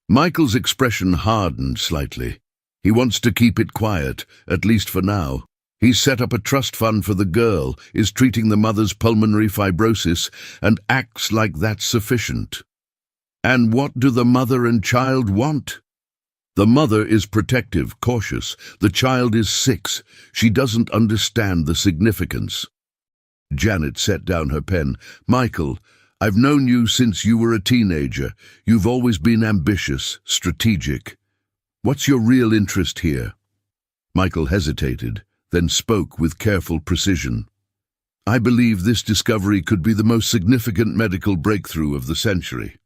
Michael's expression hardened slightly. He wants to keep it quiet, at least for now. He's set up a trust fund for the girl, is treating the mother's pulmonary fibrosis, and acts like that's sufficient. And what do the mother and child want? The mother is protective, cautious. The child is 6. She doesn't understand the significance. Janet set down her pen. Michael, I've known you since you were a teenager. You've always been ambitious, strategic. What's your real interest here? Michael hesitated, then spoke with careful precision. I believe this discovery could be the most significant medical breakthrough of the century.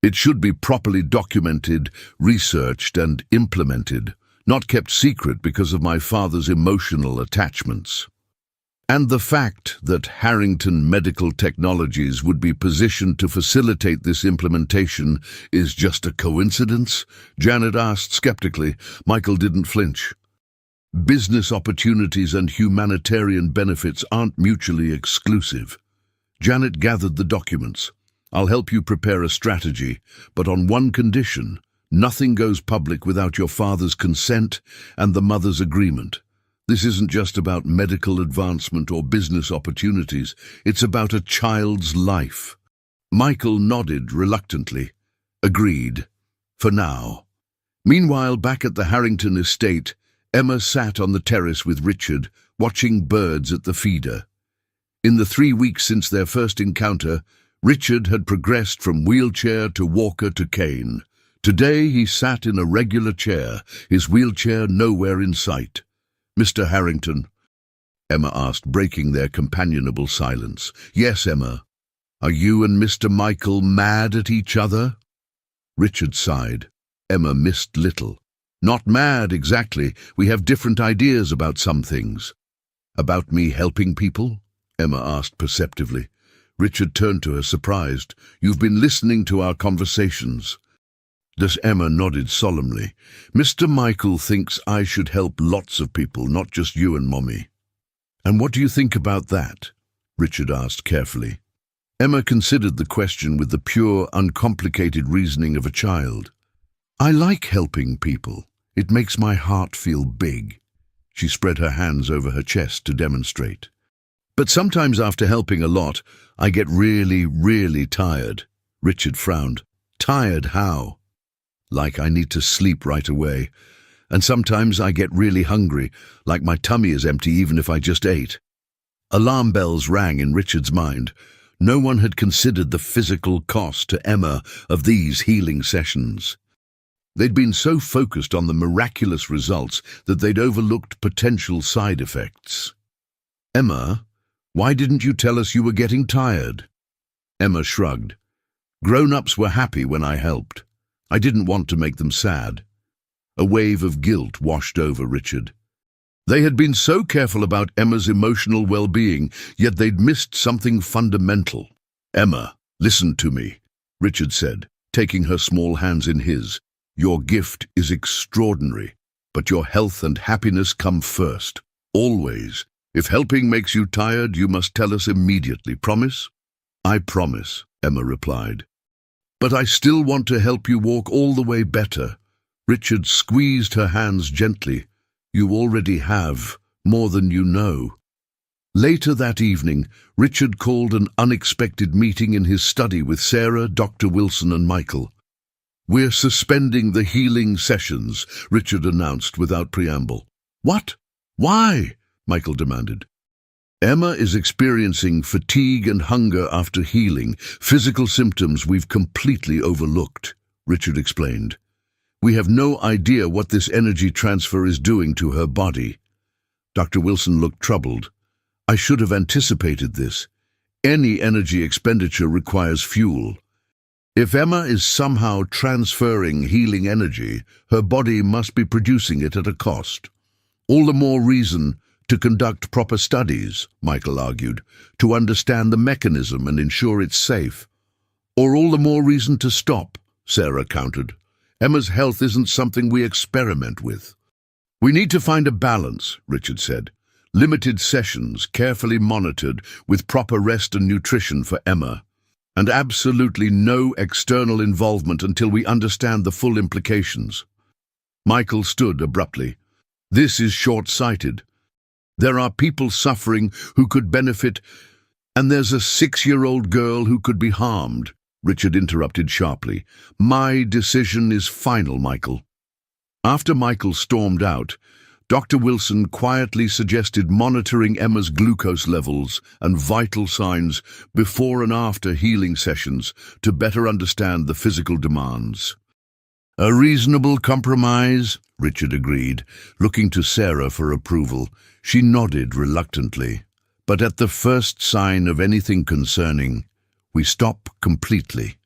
It should be properly documented, researched, and implemented, not kept secret because of my father's emotional attachments. And the fact that Harrington Medical Technologies would be positioned to facilitate this implementation is just a coincidence? Janet asked skeptically. Michael didn't flinch. Business opportunities and humanitarian benefits aren't mutually exclusive. Janet gathered the documents. I'll help you prepare a strategy, but on one condition. Nothing goes public without your father's consent and the mother's agreement. This isn't just about medical advancement or business opportunities. It's about a child's life. Michael nodded reluctantly. Agreed. For now. Meanwhile, back at the Harrington estate, Emma sat on the terrace with Richard, watching birds at the feeder. In the 3 weeks since their first encounter, Richard had progressed from wheelchair to walker to cane. Today he sat in a regular chair, his wheelchair nowhere in sight. Mr. Harrington, Emma asked, breaking their companionable silence. Yes, Emma. Are you and Mr. Michael mad at each other? Richard sighed. Emma missed little. Not mad, exactly. We have different ideas about some things. About me helping people? Emma asked perceptively. Richard turned to her, surprised. You've been listening to our conversations. Emma nodded solemnly. Mr. Michael thinks I should help lots of people, not just you and Mommy. And what do you think about that? Richard asked carefully. Emma considered the question with the pure, uncomplicated reasoning of a child. I like helping people. It makes my heart feel big. She spread her hands over her chest to demonstrate. But sometimes after helping a lot, I get really, really tired. Richard frowned. Tired how? Like I need to sleep right away. And sometimes I get really hungry, like my tummy is empty even if I just ate. Alarm bells rang in Richard's mind. No one had considered the physical cost to Emma of these healing sessions. They'd been so focused on the miraculous results that they'd overlooked potential side effects. Emma, why didn't you tell us you were getting tired? Emma shrugged. Grown-ups were happy when I helped. I didn't want to make them sad. A wave of guilt washed over Richard. They had been so careful about Emma's emotional well-being, yet they'd missed something fundamental. Emma, listen to me, Richard said, taking her small hands in his. Your gift is extraordinary, but your health and happiness come first, always. If helping makes you tired, you must tell us immediately. Promise? I promise, Emma replied. But I still want to help you walk all the way better. Richard squeezed her hands gently. You already have, more than you know. Later that evening, Richard called an unexpected meeting in his study with Sarah, Dr. Wilson and Michael. We're suspending the healing sessions, Richard announced without preamble. What? Why? Michael demanded. Emma is experiencing fatigue and hunger after healing, physical symptoms we've completely overlooked, Richard explained. We have no idea what this energy transfer is doing to her body. Dr. Wilson looked troubled. I should have anticipated this. Any energy expenditure requires fuel. If Emma is somehow transferring healing energy, her body must be producing it at a cost. All the more reason to conduct proper studies, Michael argued, to understand the mechanism and ensure it's safe. Or all the more reason to stop, Sarah countered. Emma's health isn't something we experiment with. We need to find a balance, Richard said. Limited sessions, carefully monitored, with proper rest and nutrition for Emma. And absolutely no external involvement until we understand the full implications. Michael stood abruptly. This is short-sighted. There are people suffering who could benefit, and there's a 6-year-old girl who could be harmed, Richard interrupted sharply. My decision is final, Michael. After Michael stormed out, Dr. Wilson quietly suggested monitoring Emma's glucose levels and vital signs before and after healing sessions to better understand the physical demands. A reasonable compromise, Richard agreed, looking to Sarah for approval. She nodded reluctantly. But at the first sign of anything concerning, we stop completely.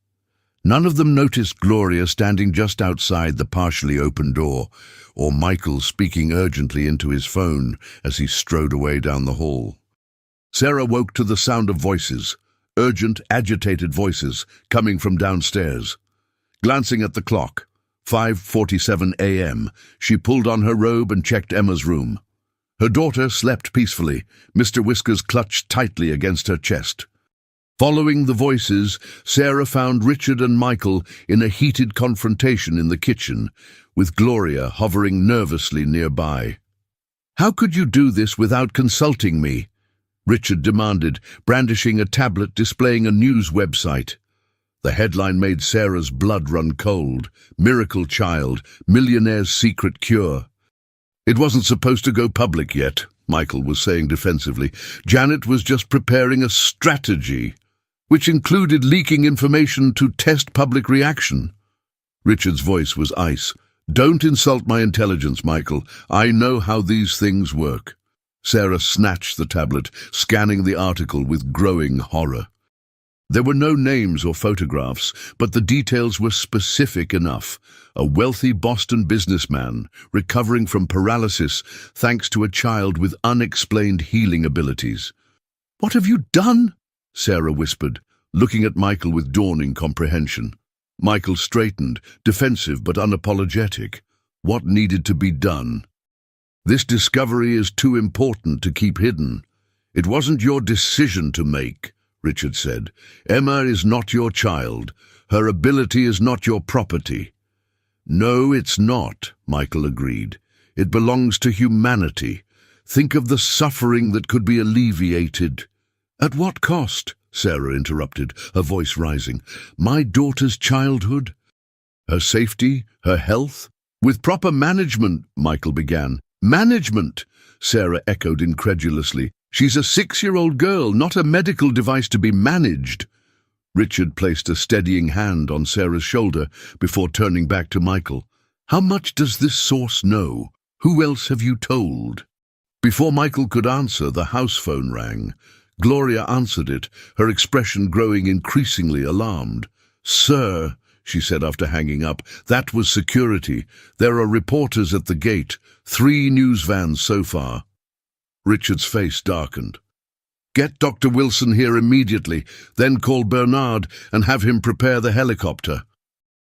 None of them noticed Gloria standing just outside the partially open door, or Michael speaking urgently into his phone as he strode away down the hall. Sarah woke to the sound of voices, urgent, agitated voices, coming from downstairs. Glancing at the clock, 5:47 a.m., she pulled on her robe and checked Emma's room. Her daughter slept peacefully, Mr. Whiskers clutched tightly against her chest. Following the voices, Sarah found Richard and Michael in a heated confrontation in the kitchen, with Gloria hovering nervously nearby. How could you do this without consulting me? Richard demanded, brandishing a tablet displaying a news website. The headline made Sarah's blood run cold. Miracle child, millionaire's secret cure. It wasn't supposed to go public yet, Michael was saying defensively. Janet was just preparing a strategy, which included leaking information to test public reaction. Richard's voice was ice. Don't insult my intelligence, Michael. I know how these things work. Sarah snatched the tablet, scanning the article with growing horror. There were no names or photographs, but the details were specific enough. A wealthy Boston businessman recovering from paralysis thanks to a child with unexplained healing abilities. What have you done? Sarah whispered, looking at Michael with dawning comprehension. Michael straightened, defensive but unapologetic. What needed to be done? This discovery is too important to keep hidden. It wasn't your decision to make, Richard said. Emma is not your child. Her ability is not your property. No, it's not, Michael agreed. It belongs to humanity. Think of the suffering that could be alleviated. At what cost? Sarah interrupted, her voice rising. My daughter's childhood? Her safety? Her health? With proper management, Michael began. Management? Sarah echoed incredulously. She's a 6-year-old girl, not a medical device to be managed. Richard placed a steadying hand on Sarah's shoulder before turning back to Michael. How much does this source know? Who else have you told? Before Michael could answer, the house phone rang. Gloria answered it, her expression growing increasingly alarmed. Sir, she said after hanging up, that was security. There are reporters at the gate. 3 news vans so far. Richard's face darkened. Get Dr. Wilson here immediately, then call Bernard and have him prepare the helicopter.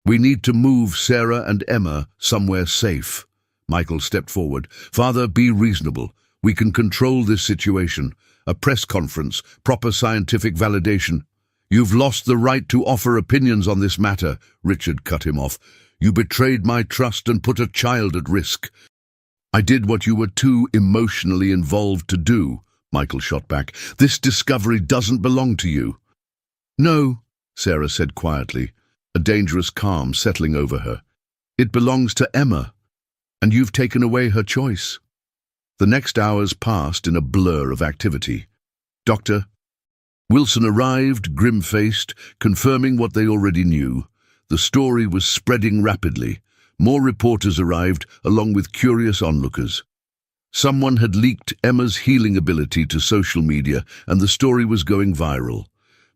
We need to move Sarah and Emma somewhere safe. Michael stepped forward. Father, be reasonable. We can control this situation. A press conference, proper scientific validation. You've lost the right to offer opinions on this matter, Richard cut him off. You betrayed my trust and put a child at risk. I did what you were too emotionally involved to do, Michael shot back. This discovery doesn't belong to you. No, Sarah said quietly, a dangerous calm settling over her. It belongs to Emma, and you've taken away her choice. The next hours passed in a blur of activity. Doctor Wilson arrived, grim-faced, confirming what they already knew. The story was spreading rapidly. More reporters arrived, along with curious onlookers. Someone had leaked Emma's healing ability to social media, and the story was going viral.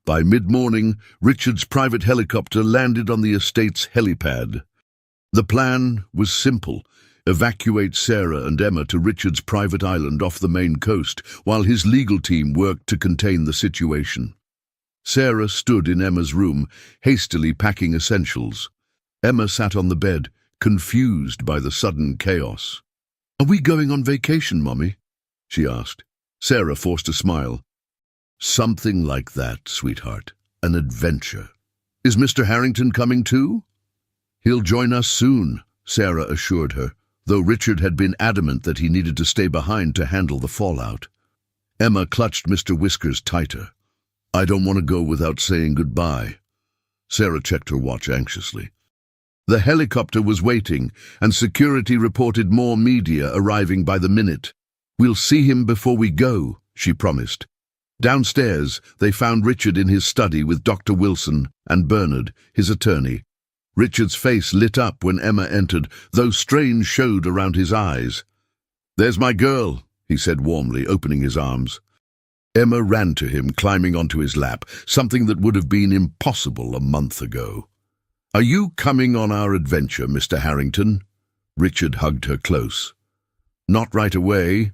By mid-morning, Richard's private helicopter landed on the estate's helipad. The plan was simple. Evacuate Sarah and Emma to Richard's private island off the main coast, while his legal team worked to contain the situation. Sarah stood in Emma's room, hastily packing essentials. Emma sat on the bed, confused by the sudden chaos. "Are we going on vacation, Mommy?" she asked. Sarah forced a smile. "Something like that, sweetheart. An adventure. Is Mr. Harrington coming too?" "He'll join us soon," Sarah assured her, though Richard had been adamant that he needed to stay behind to handle the fallout. Emma clutched Mr. Whiskers tighter. "I don't want to go without saying goodbye." Sarah checked her watch anxiously. The helicopter was waiting, and security reported more media arriving by the minute. "We'll see him before we go," she promised. Downstairs, they found Richard in his study with Dr. Wilson and Bernard, his attorney. Richard's face lit up when Emma entered, though strain showed around his eyes. "There's my girl," he said warmly, opening his arms. Emma ran to him, climbing onto his lap, something that would have been impossible a month ago. "Are you coming on our adventure, Mr. Harrington?" Richard hugged her close. "Not right away,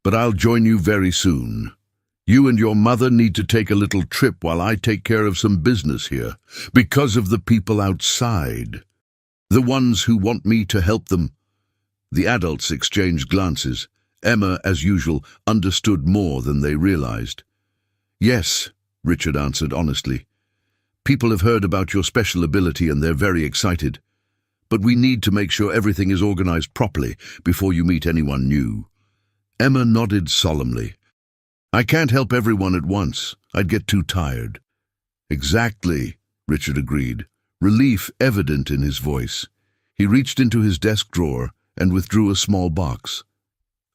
but I'll join you very soon. You and your mother need to take a little trip while I take care of some business here, because of the people outside. The ones who want me to help them." The adults exchanged glances. Emma, as usual, understood more than they realized. "Yes," Richard answered honestly. "People have heard about your special ability and they're very excited. But we need to make sure everything is organized properly before you meet anyone new." Emma nodded solemnly. "I can't help everyone at once. I'd get too tired." "Exactly," Richard agreed, relief evident in his voice. He reached into his desk drawer and withdrew a small box.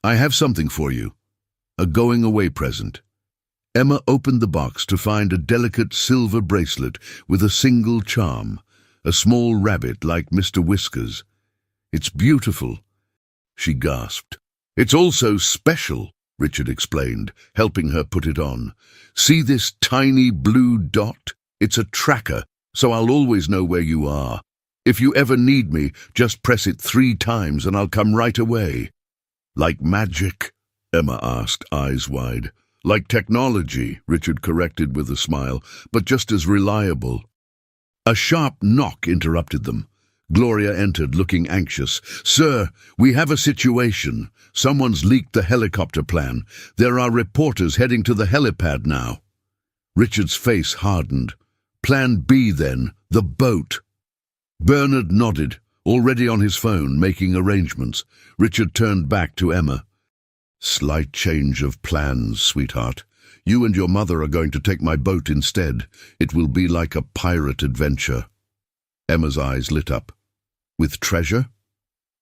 "I have something for you. A going-away present." Emma opened the box to find a delicate silver bracelet with a single charm, a small rabbit like Mr. Whiskers. "It's beautiful," she gasped. "It's also special," Richard explained, helping her put it on. "See this tiny blue dot? It's a tracker, so I'll always know where you are. If you ever need me, just press it 3 times and I'll come right away." "Like magic?" Emma asked, eyes wide. "Like technology," Richard corrected with a smile, "but just as reliable." A sharp knock interrupted them. Gloria entered, looking anxious. "Sir, we have a situation. Someone's leaked the helicopter plan. There are reporters heading to the helipad now." Richard's face hardened. "Plan B, then. The boat." Bernard nodded, already on his phone, making arrangements. Richard turned back to Emma. "Slight change of plans, sweetheart. You and your mother are going to take my boat instead. It will be like a pirate adventure." Emma's eyes lit up. "With treasure?"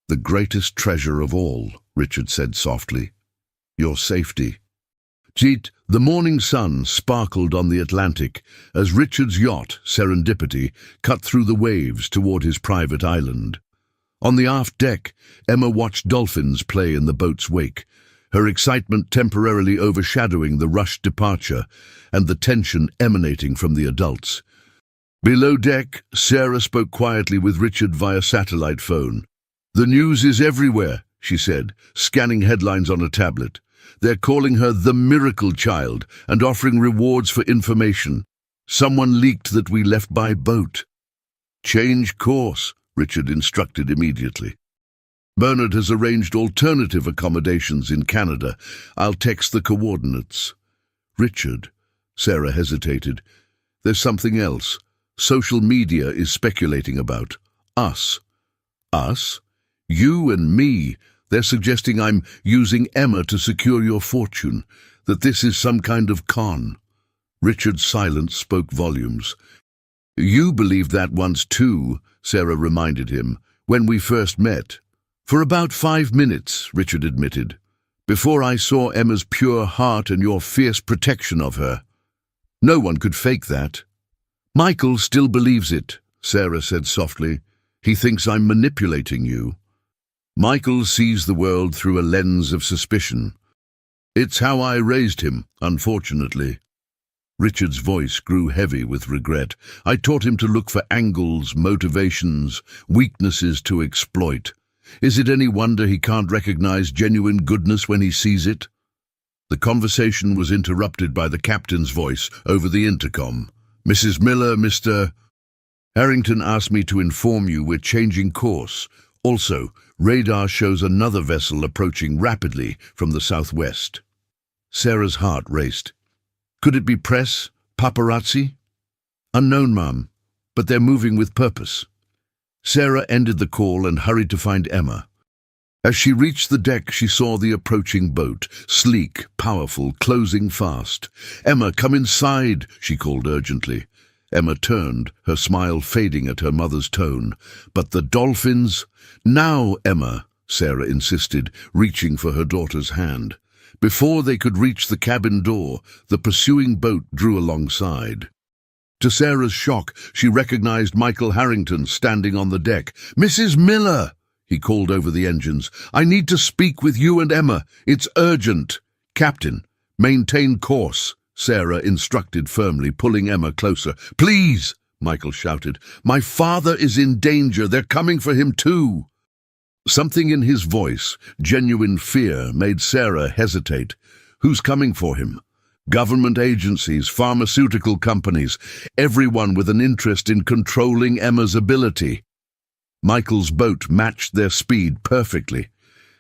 "The greatest treasure of all," Richard said softly. "Your safety." Jeet, the morning sun sparkled on the Atlantic as Richard's yacht, Serendipity, cut through the waves toward his private island. On the aft deck, Emma watched dolphins play in the boat's wake, her excitement temporarily overshadowing the rushed departure and the tension emanating from the adults. Below deck, Sarah spoke quietly with Richard via satellite phone. "The news is everywhere," she said, scanning headlines on a tablet. "They're calling her the miracle child and offering rewards for information. Someone leaked that we left by boat." "Change course," Richard instructed immediately. "Bernard has arranged alternative accommodations in Canada. I'll text the coordinates." "Richard," Sarah hesitated. "There's something else. Social media is speculating about us. Us? You and me. They're suggesting I'm using Emma to secure your fortune, that this is some kind of con. Richard's silence spoke volumes. You believed that once too, Sarah reminded him, when we first met. For about 5 minutes, Richard admitted, before I saw Emma's pure heart and your fierce protection of her. No one could fake that. Michael still believes it, Sarah said softly. He thinks I'm manipulating you. Michael sees the world through a lens of suspicion. It's how I raised him, unfortunately. Richard's voice grew heavy with regret. I taught him to look for angles, motivations, weaknesses to exploit. Is it any wonder he can't recognize genuine goodness when he sees it? The conversation was interrupted by the captain's voice over the intercom. Mrs. Miller, Mr. Harrington asked me to inform you we're changing course. Also, radar shows another vessel approaching rapidly from the southwest. Sarah's heart raced. Could it be press? Paparazzi? Unknown, ma'am, but they're moving with purpose. Sarah ended the call and hurried to find Emma. As she reached the deck, she saw the approaching boat, sleek, powerful, closing fast. Emma, come inside, she called urgently. Emma turned, her smile fading at her mother's tone. But the dolphins? Now, Emma, Sarah insisted, reaching for her daughter's hand. Before they could reach the cabin door, the pursuing boat drew alongside. To Sarah's shock, she recognized Michael Harrington standing on the deck. Mrs. Miller, he called over the engines. I need to speak with you and Emma. It's urgent. Captain, maintain course, Sarah instructed firmly, pulling Emma closer. Please, Michael shouted. My father is in danger. They're coming for him too. Something in his voice, genuine fear, made Sarah hesitate. Who's coming for him? Government agencies, pharmaceutical companies, everyone with an interest in controlling Emma's ability. Michael's boat matched their speed perfectly.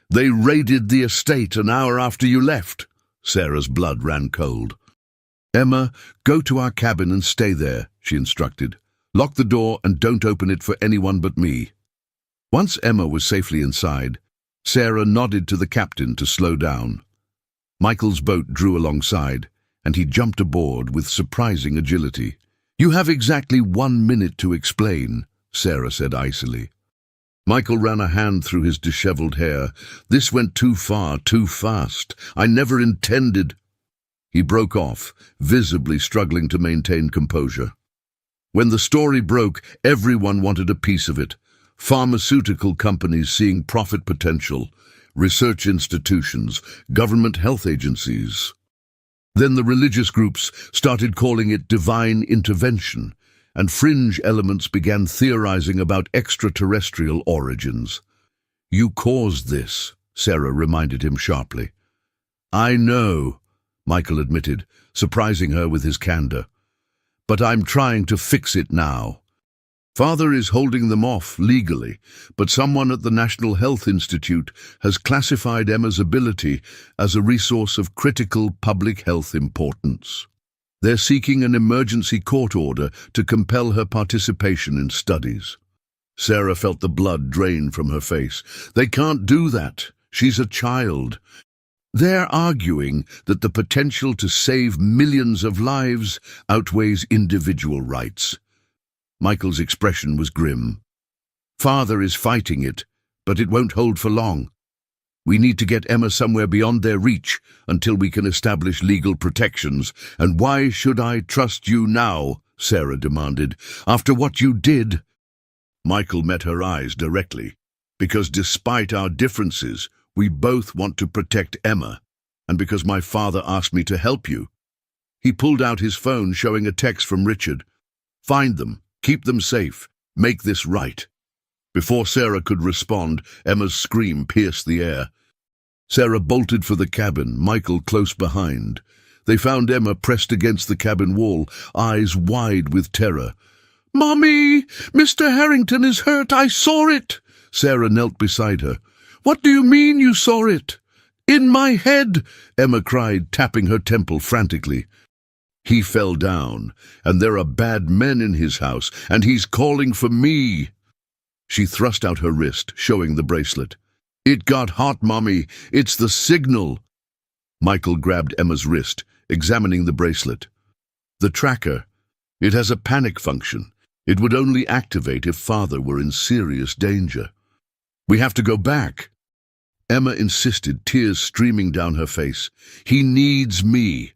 They raided the estate an hour after you left. Sarah's blood ran cold. Emma, go to our cabin and stay there, she instructed. Lock the door and don't open it for anyone but me. Once Emma was safely inside, Sarah nodded to the captain to slow down. Michael's boat drew alongside, and he jumped aboard with surprising agility. You have exactly 1 minute to explain, Sarah said icily. Michael ran a hand through his disheveled hair. This went too far, too fast. I never intended. He broke off, visibly struggling to maintain composure. When the story broke, everyone wanted a piece of it. Pharmaceutical companies seeing profit potential, research institutions, government health agencies. Then the religious groups started calling it divine intervention, and fringe elements began theorizing about extraterrestrial origins. You caused this, Sarah reminded him sharply. I know, Michael admitted, surprising her with his candor. But I'm trying to fix it now. Father is holding them off legally, but someone at the National Health Institute has classified Emma's ability as a resource of critical public health importance. They're seeking an emergency court order to compel her participation in studies. Sarah felt the blood drain from her face. They can't do that. She's a child. They're arguing that the potential to save millions of lives outweighs individual rights. Michael's expression was grim. Father is fighting it, but it won't hold for long. We need to get Emma somewhere beyond their reach until we can establish legal protections. And why should I trust you now? Sarah demanded. After what you did? Michael met her eyes directly. Because despite our differences, we both want to protect Emma. And because my father asked me to help you. He pulled out his phone, showing a text from Richard. Find them. Keep them safe. Make this right. Before Sarah could respond, Emma's scream pierced the air. Sarah bolted for the cabin, Michael close behind. They found Emma pressed against the cabin wall, eyes wide with terror. Mommy! Mr. Harrington is hurt. I saw it! Sarah knelt beside her. What do you mean you saw it? In my head! Emma cried, tapping her temple frantically. He fell down, and there are bad men in his house, and he's calling for me. She thrust out her wrist, showing the bracelet. "It got hot, Mommy. It's the signal." Michael grabbed Emma's wrist, examining the bracelet. "The tracker. It has a panic function. It would only activate if Father were in serious danger. We have to go back." Emma insisted, tears streaming down her face. "He needs me."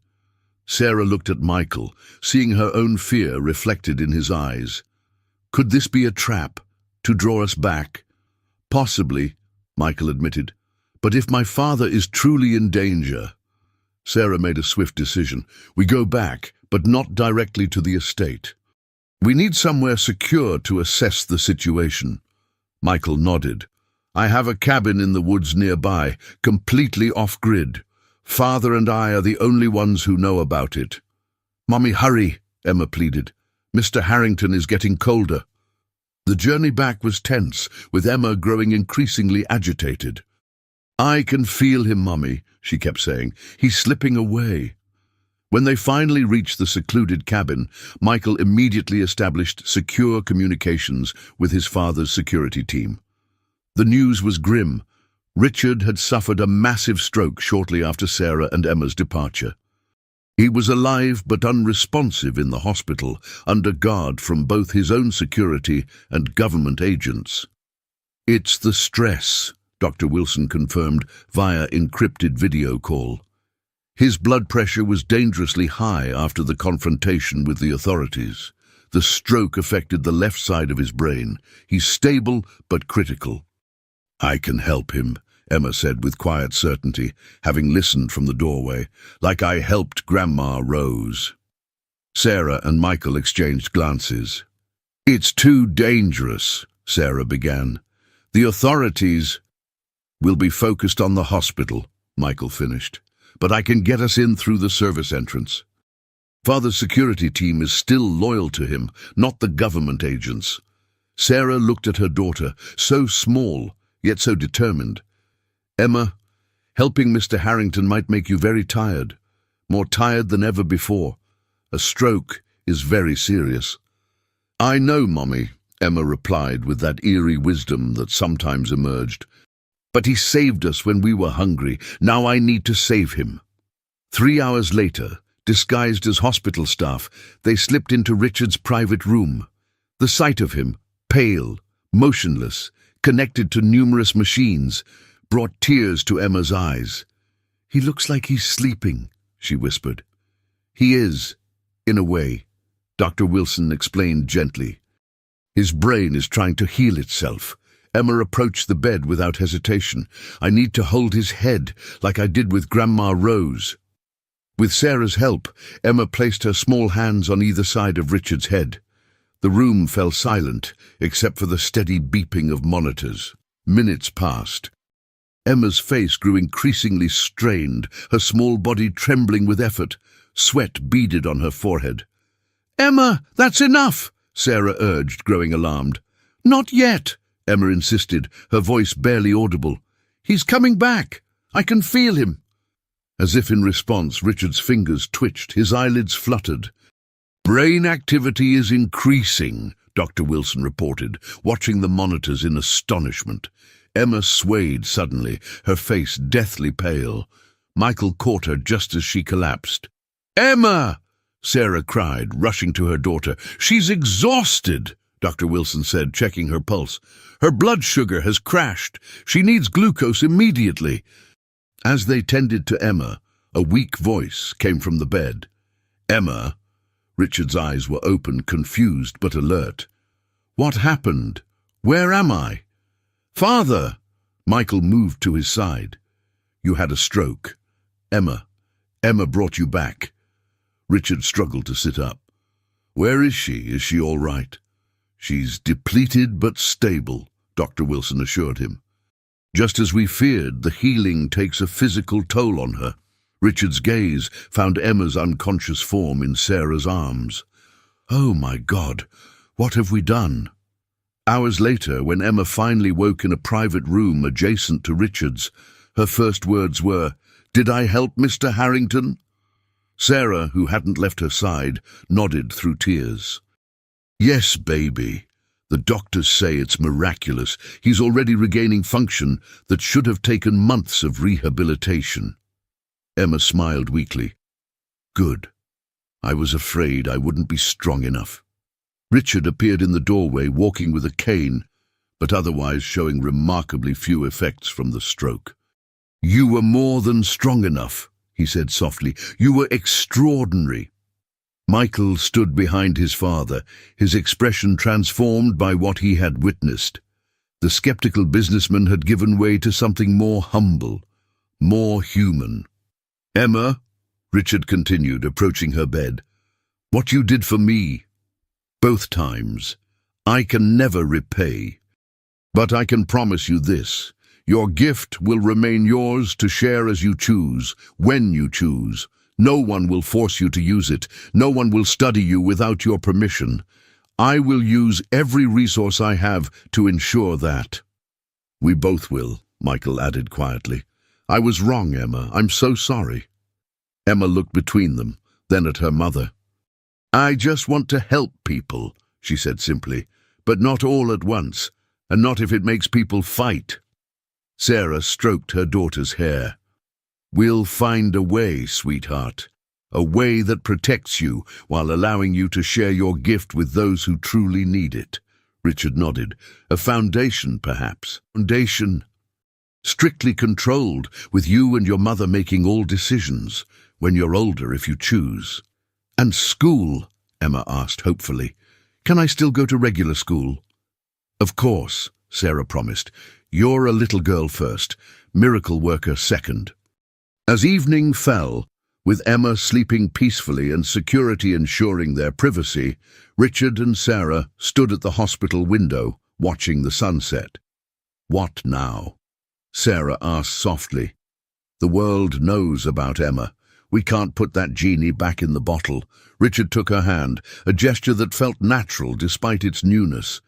Sarah looked at Michael, seeing her own fear reflected in his eyes. "Could this be a trap, to draw us back?" "Possibly," Michael admitted. "But if my father is truly in danger—" Sarah made a swift decision. "We go back, but not directly to the estate. We need somewhere secure to assess the situation." Michael nodded. "I have a cabin in the woods nearby, completely off-grid. Father and I are the only ones who know about it." "Mommy, hurry," Emma pleaded. "Mr. Harrington is getting colder." The journey back was tense, with Emma growing increasingly agitated. "I can feel him, Mommy," she kept saying. "He's slipping away." When they finally reached the secluded cabin, Michael immediately established secure communications with his father's security team. The news was grim. Richard had suffered a massive stroke shortly after Sarah and Emma's departure. He was alive but unresponsive in the hospital, under guard from both his own security and government agents. "It's the stress," Dr. Wilson confirmed via encrypted video call. His blood pressure was dangerously high after the confrontation with the authorities. The stroke affected the left side of his brain. He's stable but critical. "I can help him," Emma said with quiet certainty, having listened from the doorway, "like I helped Grandma Rose." Sarah and Michael exchanged glances. "It's too dangerous," Sarah began. "The authorities—" "Will be focused on the hospital," Michael finished. "But I can get us in through the service entrance. Father's security team is still loyal to him, not the government agents." Sarah looked at her daughter, so small, yet so determined. "Emma, helping Mr. Harrington might make you very tired, more tired than ever before. A stroke is very serious." "I know, Mommy," Emma replied with that eerie wisdom that sometimes emerged. "But he saved us when we were hungry. Now I need to save him." 3 hours later, disguised as hospital staff, they slipped into Richard's private room. The sight of him, pale, motionless, connected to numerous machines, brought tears to Emma's eyes. "He looks like he's sleeping," she whispered. "He is, in a way," Dr. Wilson explained gently. "His brain is trying to heal itself." Emma approached the bed without hesitation. "I need to hold his head, like I did with Grandma Rose." With Sarah's help, Emma placed her small hands on either side of Richard's head. The room fell silent, except for the steady beeping of monitors. Minutes passed. Emma's face grew increasingly strained, her small body trembling with effort. Sweat beaded on her forehead. "Emma, that's enough," Sarah urged, growing alarmed. "Not yet," Emma insisted, her voice barely audible. "He's coming back. I can feel him." As if in response, Richard's fingers twitched, his eyelids fluttered. "Brain activity is increasing," Dr. Wilson reported, watching the monitors in astonishment. Emma swayed suddenly, her face deathly pale. Michael caught her just as she collapsed. "Emma!" Sarah cried, rushing to her daughter. "She's exhausted," Dr. Wilson said, checking her pulse. "Her blood sugar has crashed. She needs glucose immediately." As they tended to Emma, a weak voice came from the bed. "Emma?" Richard's eyes were open, confused but alert. "What happened? Where am I?" "Father!" Michael moved to his side. "You had a stroke. Emma brought you back." Richard struggled to sit up. "Where is she? Is she all right?" "She's depleted but stable," Dr. Wilson assured him. "Just as we feared, the healing takes a physical toll on her." Richard's gaze found Emma's unconscious form in Sarah's arms. "Oh my God, what have we done?" Hours later, when Emma finally woke in a private room adjacent to Richard's, her first words were, "Did I help Mr. Harrington?" Sarah, who hadn't left her side, nodded through tears. "Yes, baby." The doctors say it's miraculous. He's already regaining function that should have taken months of rehabilitation. Emma smiled weakly. Good. I was afraid I wouldn't be strong enough. Richard appeared in the doorway, walking with a cane, but otherwise showing remarkably few effects from the stroke. You were more than strong enough, he said softly. You were extraordinary. Michael stood behind his father, his expression transformed by what he had witnessed. The skeptical businessman had given way to something more humble, more human. Emma, Richard continued, approaching her bed, what you did for me, both times, I can never repay. But I can promise you this, your gift will remain yours to share as you choose, when you choose. No one will force you to use it. No one will study you without your permission. I will use every resource I have to ensure that. We both will, Michael added quietly. I was wrong, Emma. I'm so sorry. Emma looked between them, then at her mother. I just want to help people, she said simply, but not all at once, and not if it makes people fight. Sarah stroked her daughter's hair. We'll find a way, sweetheart, a way that protects you while allowing you to share your gift with those who truly need it. Richard nodded. A foundation, perhaps. Foundation. Strictly controlled, with you and your mother making all decisions, when you're older if you choose. And school, Emma asked hopefully. Can I still go to regular school? Of course, Sarah promised. You're a little girl first, miracle worker second. As evening fell, with Emma sleeping peacefully and security ensuring their privacy, Richard and Sarah stood at the hospital window, watching the sunset. What now? Sarah asked softly. The world knows about Emma. We can't put that genie back in the bottle. Richard took her hand, a gesture that felt natural despite its newness.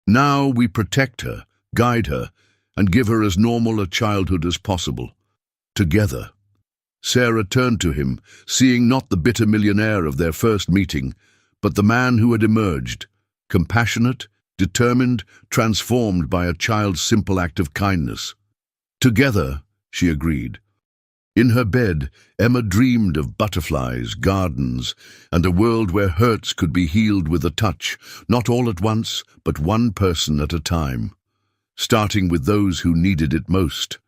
Now we protect her, guide her, and give her as normal a childhood as possible. Together. Sarah turned to him, seeing not the bitter millionaire of their first meeting, but the man who had emerged, compassionate, determined, transformed by a child's simple act of kindness. Together, she agreed. In her bed, Emma dreamed of butterflies, gardens, and a world where hurts could be healed with a touch, not all at once, but one person at a time, starting with those who needed it most.